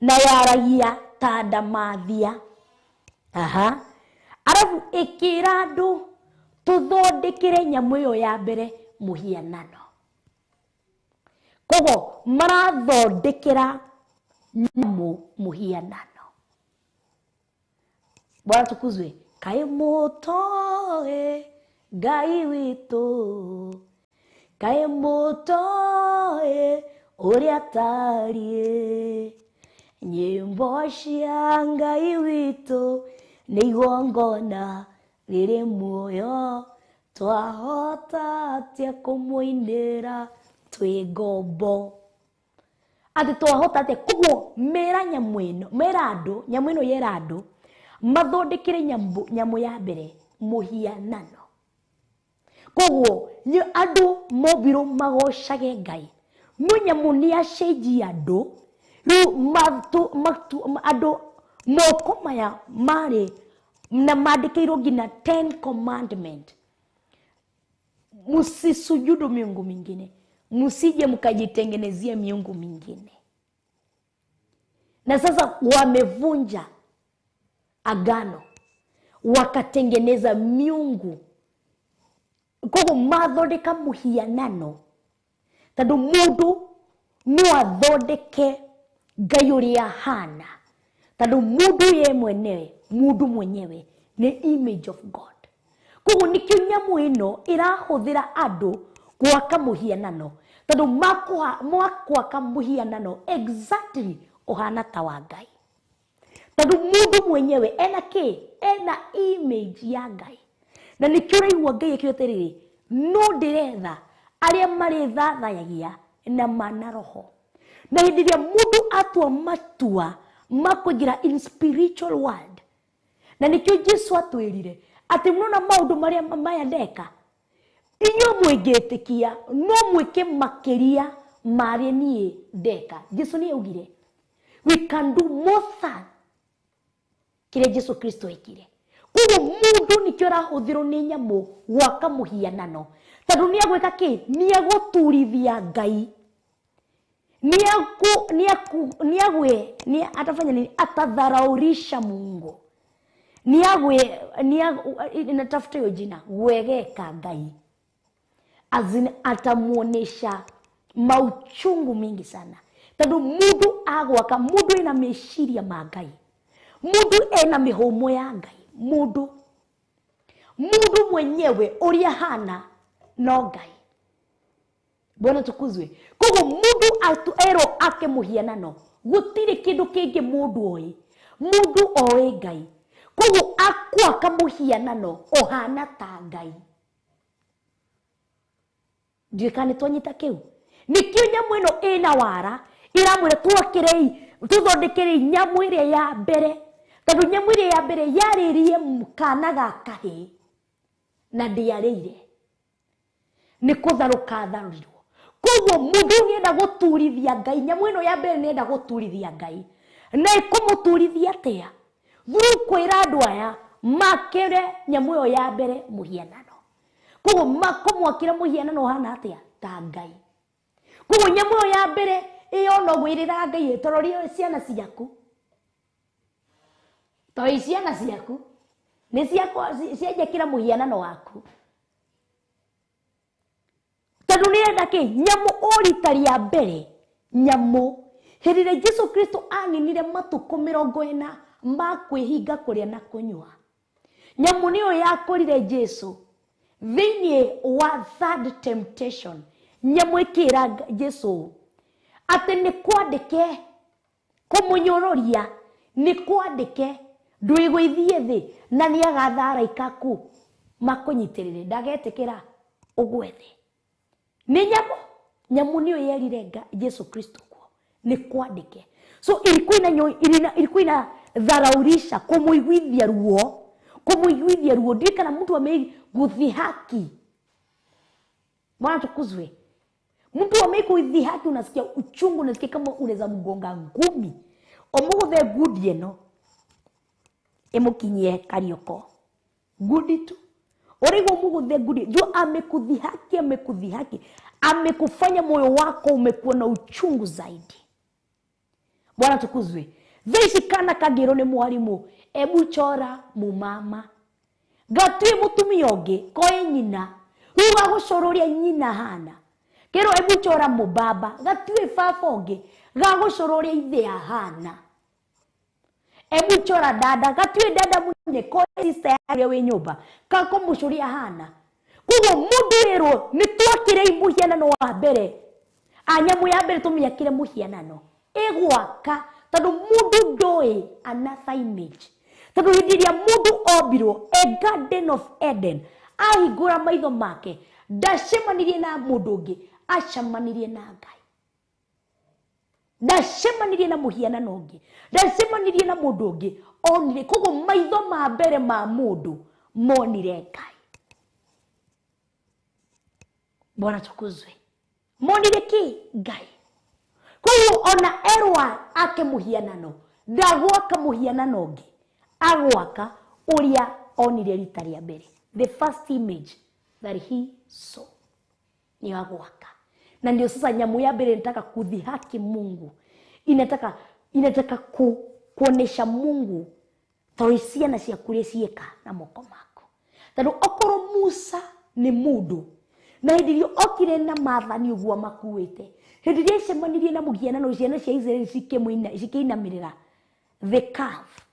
na yaragia ta ndamathia arabu ikira andu tuthondekere nyamu iyo ya mbere muhianano. Kogo marathondekera nyamu muhianano. Bwana tukuzwe. Kae mutoe Ngai witu kae mutoe uria tarie nyimbo cia Ngai witu ni igongona riri muoyo twahota atia kumuinira twi ngombo. Ati twahota atia koguo mera nyamu ino mera andu nyamu ino yera andu mathondekire nyamu ya mbere muhianano. Koguo ni andu mobiru magocage Ngai no nyamu ni acenjia andu riu andu moko maya mari na maandikirwo ngina 10 commandment. Musisujudu miungu mingine, musije mkajitengenezea miungu mingine. Na sasa wamevunja agano wakatengeneza miungu. Kogo mathondeka muhianano tondu mundu no athondeke Ngai uria hana tondu mundu ye mwenyewe ni image of God. Kogo nikio nyamu ino irahuthira andu gwaka muhianano tondu mwaka muhianano exactly uhana ta wa Ngai tondu mundu mwenyewe ena image ya Ngai. Na nikio raigua Ngai akioterere no ndiretha aria mari thathayagia na mana roho. Na hindi ria mundu atua matua makugira in spiritual world. Na nikio Jesu atwirire ati muna maundu maria maya ndeka inyo mwigetikia no mwike makiria marĩ niĩ ndeka. Jesu nĩ augire we can do more than kĩrĩa Jesu Kristo ekire. Koguo mũndũ nĩkĩo arahũthĩrwo nĩ nyamũ gwaka mũhianano. Tondũ nĩ agwĩka kĩ? Nĩ agũturithia Ngai. Atafanya nini? Atadharaulisha Mungu. Inatafuta hiyo jina, gwegeka Ngai. Atamuonesha mauchungu mingi sana. Tondũ mũndũ agwaka, mũndũ ena meciria ma Ngai. Mũndũ ena mĩhũmũ ya Ngai. Mũndũ mwenyewe ũrĩa hana no Ngai. Bwana tukuzwe. Koguo mũndũ ero ake mũhianano. Gũtirĩ kĩndũ kĩngĩ mũndũ oĩ. Mũndũ oĩ Ngai. Koguo akwaka mũhianano ohana ta Ngai. Ndiũĩ kana nĩtwanyita kĩu. Nĩkĩo nyamũ ĩno ĩna wara iramwĩra tũthondekerei nyamũ ĩrĩa ya mbere. Tondũ nyamũ ĩrĩa ya mbere yarĩrie kana ga kahĩ na ndĩarĩire. Nĩ kũtharũka tharurirwo. Koguo mũndũ nĩenda gũturithia Ngai. Nyamũ ĩno ya mbere nĩenda gũturithia Ngai. Na ĩkũmũturithia atĩa? Through kwĩra andũ aya makĩre nyamũ ĩyo ya mbere mũhianano. Koguo makomwakĩra mũhianano hana atĩa? Ta Ngai. Koguo nyamũ ĩyo ya mbere ĩyona gwĩrĩra Ngai ĩtororie ciana ciaku. Toi ciana ciaku nĩ cianjĩkĩra mũhianano waku. Tondũ nĩenda kĩ? Nyamũ orita rĩa mbere. Nyamũ hĩndĩ ĩrĩa Jesu Kristo aninire matukũ 40 ma kwĩhinga kũrĩa na kũnyua. Nyamũ nĩyo yakũrire Jesu thĩinĩ wa third temptation. Nyamũ ĩkĩra Jesu atĩ nĩ kwandĩke kũmũnyũrũria, nĩ kwandĩke ndwĩgũithie thĩ na nĩ agathara ikaku makũnyitĩrĩre, ndagetĩkĩra ũgwe thĩ. Nĩ nyamũ nĩyo yerire Jesu Kristo kuo nĩ kwandĩke. So ilikuwa ina dharaulisha, kumuiguithia ruo. Ndiyo kana mtu ameigudhihaki. Bwana tukuzwe. Mtu ameigudhihaki unasikia uchungu, unasikia kama unaweza mgonga ngumi. Omuguthe ngudi eno emukinyie Karioko. Ngudi tu. Orego omuguthe ngudi. Jo amekudhihaki. Amekufanya moyo wako umekuwa na uchungu zaidi. Bwana tukuzwe. Thaici kana kagĩrwo nĩ mwarimũ, ebu chora mumama. Gatue mũtumia ũngĩ koe nyina. Ruga gũcororia nyina hana. Kero ebu chora mubaba. Gatue baba ũngĩ gagũcororia ithe hana. Ebu chora dada. Gatue dada mũnye koe sister ya wĩ nyũmba. Kakũmũcoria hana. Koguo mũndũ ero nĩ twakĩre mũhianano wa mbere. Nyamũ ya mbere tũmĩakĩre mũhianano. Egwaka. Tondũ mũndũ ndoĩ another image. Tondũ hĩndĩ ĩrĩa mũndũ ombirwo a garden of Eden, ahingũra maitho make, ndacemanirie na mũndũ ũngĩ, acemanirie na Ngai. Ndacemanirie na mũhianano ũngĩ, ndacemanirie na mũndũ ũngĩ, onire. Koguo maitho ma mbere ma mũndũ monire Ngai. Bwana tukuzwe. Monire ki? Ngai. Koguo ona erwa ake muhianano, ndagwaka muhianano ũngĩ, agwaka ũrĩa onire rita rĩa mbere. The first image that he saw ni agwaka. Na ndio sasa nyamũ ya mbere inataka kudhihaki Mungu. Inataka kuonesha Mungu toisia na ciakuria cieka na moko mako. Tondũ okorwo Musa nĩ mũndũ na hĩndĩ ĩrĩa okire na maathani ũguo makuĩte, hĩndĩ ĩrĩa cemanirie na mũhianano ciana cia Israeli cikĩinamĩrĩra the calf,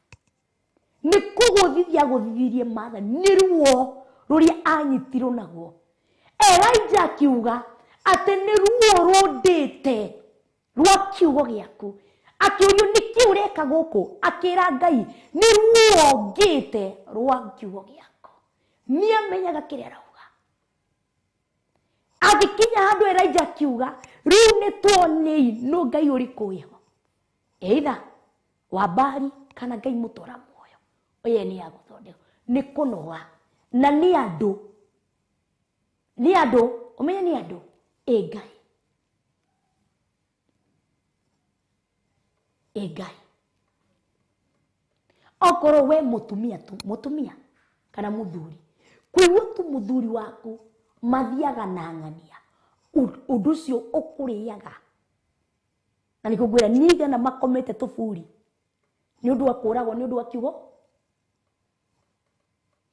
nĩ kũgũthithia maathani, nĩ ruo rũrĩa anyitirwo naguo. Elijah akiuga atĩ nĩ ruo rũndĩte rwa kiugo gĩaku. Akĩũrio nĩkĩ ũreka gũkũ? Akĩra Ngai nĩ ruo ngĩte rwa kiugo gĩaku. Nĩamenyaga kĩrĩa arauga. Agĩkinya handũ Elijah akiuga rĩu nĩtuonei no Ngai ũrĩkũ wĩho, either wa Baali kana Ngai mũtũra muoyo. Oye nĩ agũthondeka nĩ kũnoga na nĩ andũ, ũmenya nĩ andũ Ngai. Ngai. Okorwo we mutumia tu, mutumia kana muthuri, kwĩgwo tu muthuri waku mathiaga na ng'ania, undu ucio ukuriaga. Na nikugwira nigana makomete tuburi ni undu wa kuragwo ni undu wa kiugo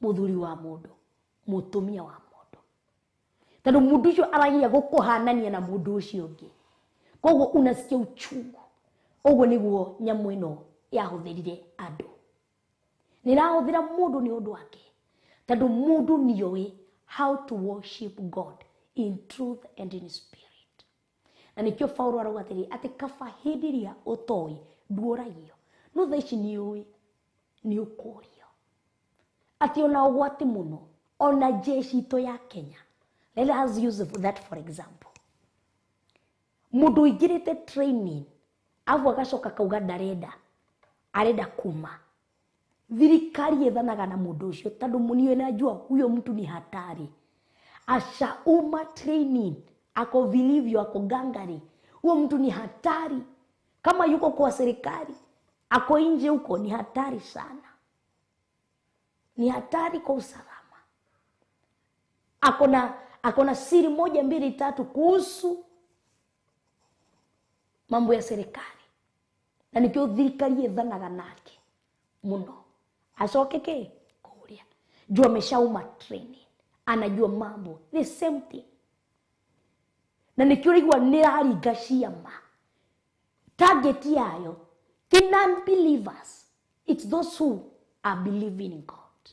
muthuri wa mundu, mutumia wa mundu. Tondu mundu ucio aragia gukuhanania na mundu ucio ungi, koguo unasikia uchungu. Uguo niguo nyamu ino yahuthirire andu. Nirahuthira mundu ni undu wake, tondu mundu nioi how to worship God in truth and in spirit. Na nikio Paulo arauga atiri ati kaba hindi ria utoi nduoragio no tha ici niui ni ukurio ati ona ugwati muno ona jeshi to ya Kenya. Let us use that for example. Mundu igirite training avu agacoka kauga ndarenda arenda kuma, thirikari ethanaga na mundu ucio tondu munio najua huyo mtu ni hatari. Asha uma training ako vilivyo ako gangari, huyo mtu ni hatari. Kama yuko kwa serikali ako nje huko ni hatari sana, ni hatari kwa usalama. Akona siri moja mbili tatu kuhusu mambo ya serikali, na nikio thirikari ethanaga nake muno acokeke kuria juu ameshauma training, anajua mambo the same thing. Na nikio rigwa niraringa ciama target yayo the non-believers, it's those who are believing in God.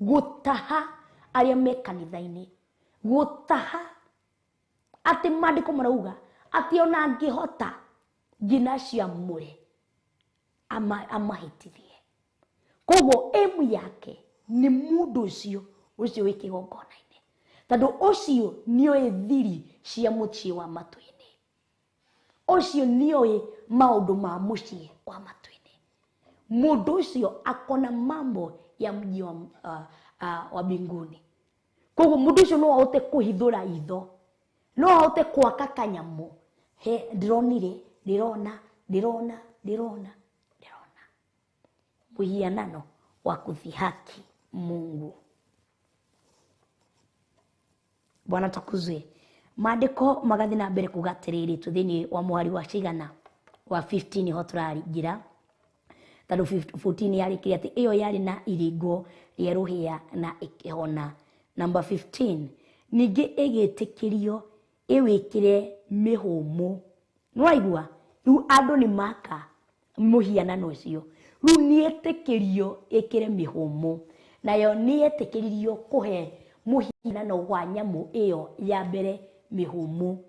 Gutaha aria me kanitha-ini, gutaha ati Maandĩko marauga ati ona angihota ngina cia mure amahitithie. Koguo emu yake ni mundu ucio wiki gongona-ini, tondu ucio nioi thiri cia mucii wa matu-ini, ucio nioi maundu ma mucii wa matu-ini. Mundu ucio akona mambo ya mji wa mbinguni. Koguo mundu ucio no ahote kuhithura itho, no ahote kwaka kanyamu, he ndironire ndirona muhianano wa kuthihaki Mungu. Bwana tukuzwe. Maandĩko magathi na mbere kugatiriri tuthini wa mwari wa cigana wa 15 ho turaringira, tondu 14 yarikiria ati iyo yari na iringo rieruhia na ikihona. Number 15 ningi igitikirio iwikire mihumu. Nwaigua ru andu ni maka muhianano ucio, ru nietikirio ikire mihumu, nayo nietikiririo kuhe muhianano wa nyamu iyo ya mbere mihumu,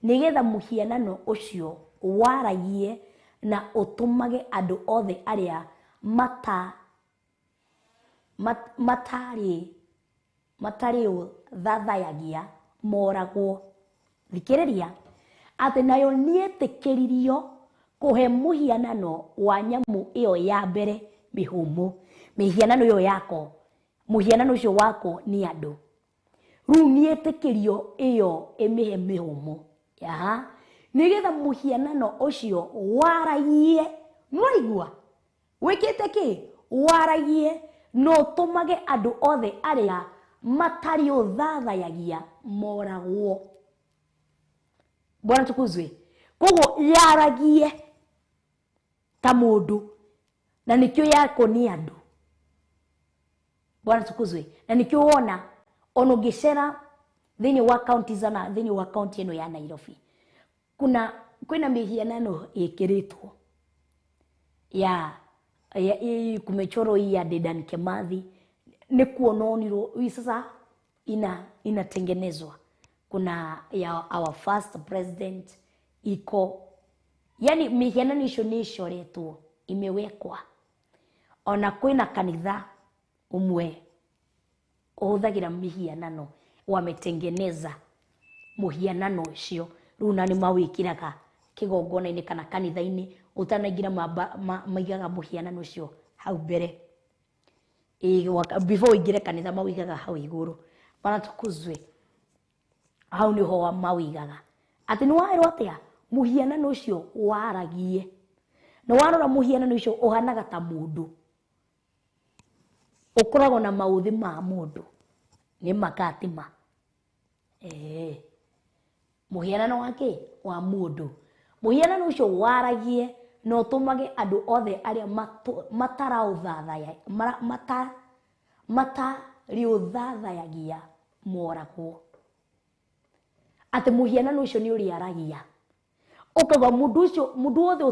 nigetha muhianano ucio waragie na utumage andu othe aria matari thathayagia moragwo. Thikiriria ati nayo nietikiririo kuhe muhianano wa nyamu iyo ya mbere mihumu. Mihianano iyo yako, muhianano ucio wako ni andu, ru nietikirio iyo imihe mihumu ya nigetha muhianano ucio waragie. Mwaigua wikite ki waragie no tumage andu othe aria matari thathayagia moragwo. Bwana tukuzwe. Koguo yaragie ta mundu, na nikio yako ni andu. Bwana tukuzwe. Na nikio wona ono gicera thini wa county zana, thini wa county ino ya Nairobi, kwina mihianano ikiritwo ya kumechoro hii ya Dedan Kimathi, ni kuononiro hii sasa inatengenezwa. Kuna ya our first president iko, yani mihianano icio ni ishoretwo imewekwa. Ona kwina kanitha umwe uhuthagira mihianano wametengeneza muhianano ucio, runa ni mawikiraga kigongona-ini kana kanitha-ini, utanaingira maigaga muhianano ucio hau mbere before ingire kanitha mawigaga hau iguru. Bana tukuzwe. Hau niho mawigaga ati ni wairwo atia muhianano ucio waragie na warora muhianano ucio uhanaga ta mundu ukoragwo na mauthi ma mundu ni makatima muhianano wake wa mundu muhianano ucio waragie no tumage andu othe aria matarauthathaya riuthathayagia moragwo ate muhianano ucio ni uri aragia ukaga mundu othe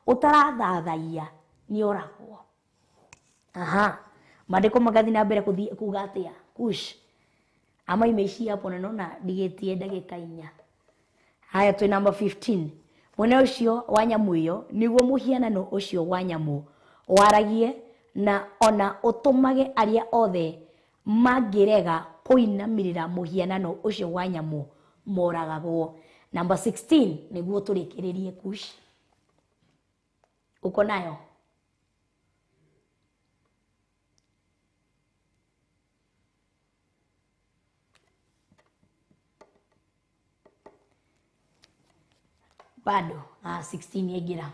utarathathaya ni oragwo Maandĩko magathi na mbere kuga atia kush ama imeishi hapo na naona ndigetie ndagika 4 haya tu number 15 mwene ucio wa nyamu iyo niguo muhianano ucio wa nyamu waragie na ona utumage aria othe mangirega kuinamirira muhianano ucio wa nyamu moragagwo number 16 niguo turikiririe kush uko nayo bado 16 yegira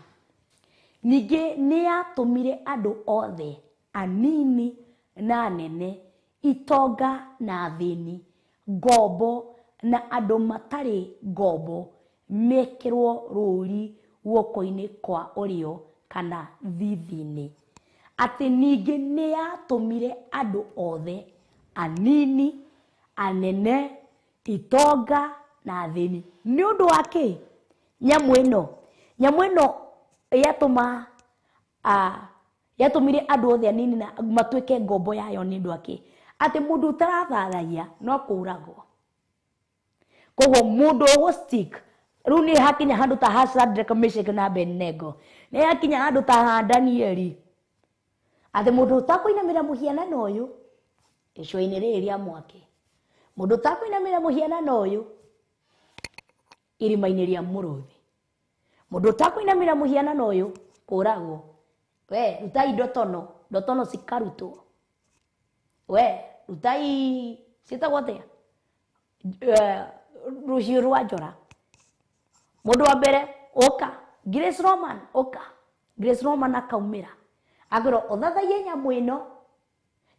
nige ni atumire andu othe anini na anene itonga na athini ngombo na andu matari ngombo mekirwo ruri guoko-ini kwa urio kana thithini ati nige ni atumire andu othe anini anene itonga na athini ni undu wake nyamu ino yatumire andu othe anini na matwike ngombo yayo ni ndu ake ati mundu utarathathayia no kuragwo koguo mundu wo stick riu ni hakinya handu ta Shadrach, Meshach na Abednego ni hakinya handu ta Danieli ati mundu utakuinamira muhianano uyu ico-ini riri ria mwake mundu utakuinamira muhianano uyu irima-ini ria muruthi mundu utakuinamira muhianano uyu kuragwo we rutai ndotono cikarutwo we rutai citagwotea rucio rwa njora mundu wa mbere oka Grace Roman akaumira agoro othathaie nyamu ino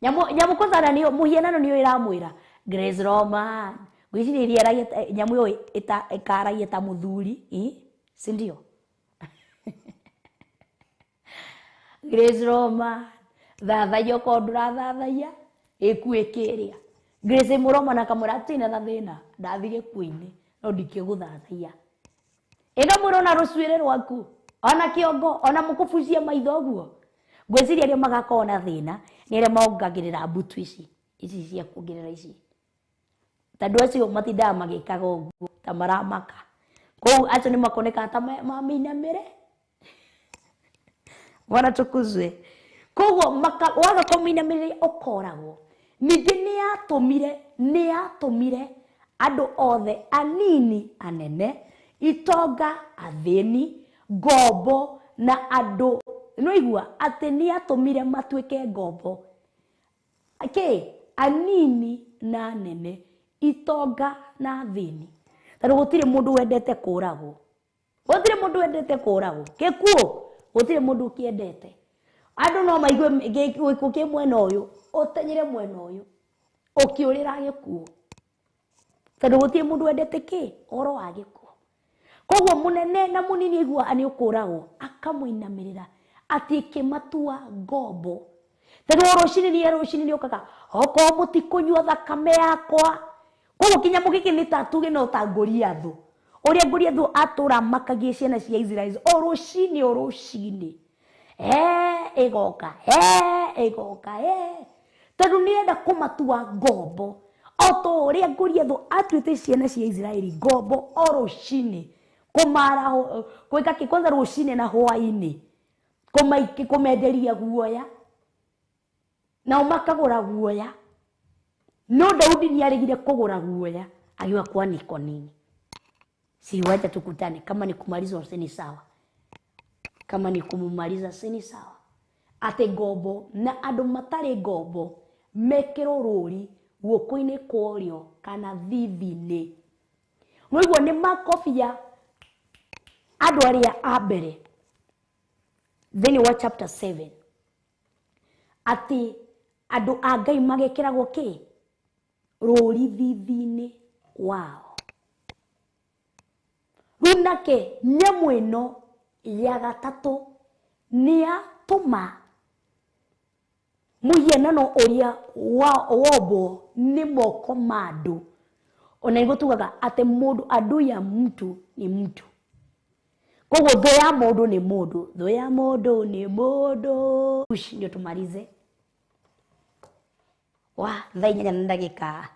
nyamu kwanza niyo muhianano niyo iramwira Grace Roman gwiciriria aragia nyamu yo ikaragia ta muthuri si ndio Grace Roman thathaia ko ndurathathaia ikuikiria Grace Roman akamwira tina thina ndathige kuini no ndikiguthathaia ega murona rucwire rwaku ona kiongo ona mukubucia maitho guo gwiciria ria magakona thina ni ria maongagirira mbutu ici cia kuongerera ici tandu acio matindaga magikaga uguo ta maramaka kou acio ni makoneka ta maminamire wana tukuzwe koguo waga kuminamire ukoragwo ningi ni atumire andu othe anini anene itonga athini ngombo na andu no igua ati ni atumire matwike ngombo anini na anene itonga na athini tari gutire mundu wendete kuragwo gikuo gutire mundu kiendete andu no maigwe gikuo ki mwena uyu utenyire mwena uyu ukiurira gikuo tari gutire mundu wendete oro wa gikuo koguo munene na munini igua ani ukuragwo akamuinamirira ati kimatua ngombo tari rucini ukaga oko mutikunywa thakame yakwa koguo kinyamu giki ni tatuge no ta Goliathu uria Goliathu atura makagie ciana cia Israeli o rucini igoka tondũ nĩenda kũmatua ngombo o to ũrĩa Goliathu atuĩte ciana cia Israeli ngombo o rũcinĩ kũmara gwĩka kĩ kwanza rũcinĩ na hwa-ini kũmenderia guoya nao makagũra guoya no Daudi nĩaregire kũgũra guoya akiwa kwa niko nini. Si wacha tukutane, kama ni kumaliza ni sawa, kama ni kumumaliza ni sawa. Ate gobo na andu matare gobo mekero rori guoko-ini kworio kana thithini. Mwiguo ni makofia andu aria a mbere thĩinĩ wa chapter 7 atĩ andũ a Ngai magekĩragwo kĩ rũri thithi-inĩ wao. Rĩu nake nyamũ ĩno ya gatatũ nĩyatũma mũhianano ũrĩa wombwo nĩ moko ma andũ. Ona nĩguo tugaga atĩ mũndũ, adui ya mtu ni mtu. Koguo thũ ya mũndũ nĩ mũndũ, thũ ya mũndũ nĩ mũndũ. Ndio tumalize wa thaa 4 na ndagĩka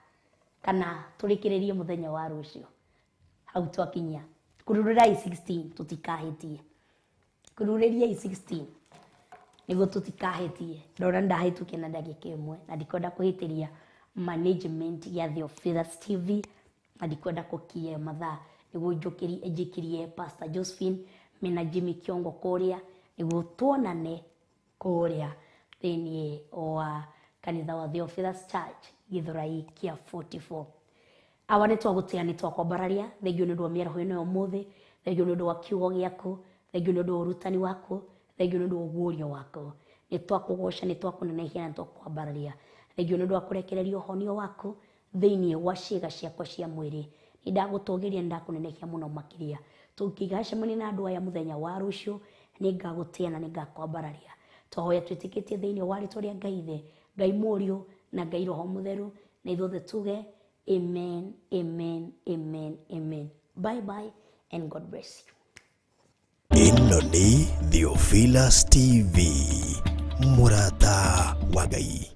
kana tũrĩkĩrĩrie mũthenya wa rũciũ. Hau twakinya kururĩra 16 tutikahĩtie, kururĩria 16 nĩguo tutikahĩtie. Ndona ndahĩtukia na ndagĩka 1 na ndikwenda kũhĩtĩria management ya Theophilus TV na ndikwenda kukia mathaa nĩguo njĩkĩrie Pastor Josephine mena Jimmy Kiongo KURIA nĩguo tuonane KURIA thĩinĩ wa kanitha wa Theophilus Church Githurai kia 44. Awa nĩ twagũtĩa nĩ twakwambararia. Thengio nĩ ũndũ wa mĩaraho ĩno ya ũmũthĩ, thengio nĩ ũndũ wa kiugo gĩaku, thengio nĩ ũndũ wa ũrutani waku, thengio nĩ ũndũ wa ũguũrio waku. Nĩ twakũgoca, nĩ twakũnenehia na twakwambararia. Thengio nĩ ũndũ wa kũrekereria ũhonio waku thĩinĩ wa ciĩga ciakwa cia mwĩrĩ. Nĩ ndagũtũũgĩria, nĩ ndakũnenehia mũno makĩria. Tũngĩgacemania na andũ aya mũthenya wa rũciũ, nĩ ngagũtĩa na nĩ ngakwambararia. Twahoya twĩtĩkĩtie thĩinĩ wa rĩĩtwa rĩa Ngai Ithe, Ngai Mũriũ na Ngai Roho Mũtheru, na ithuothe tuge amen, amen, amen, amen. Bye bye and God bless you. Ĩno nĩ Theophilus TV, mũrata wa Ngai.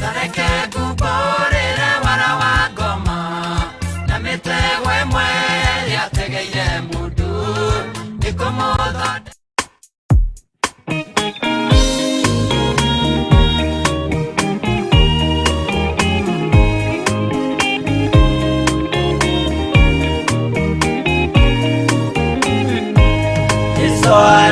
Tareke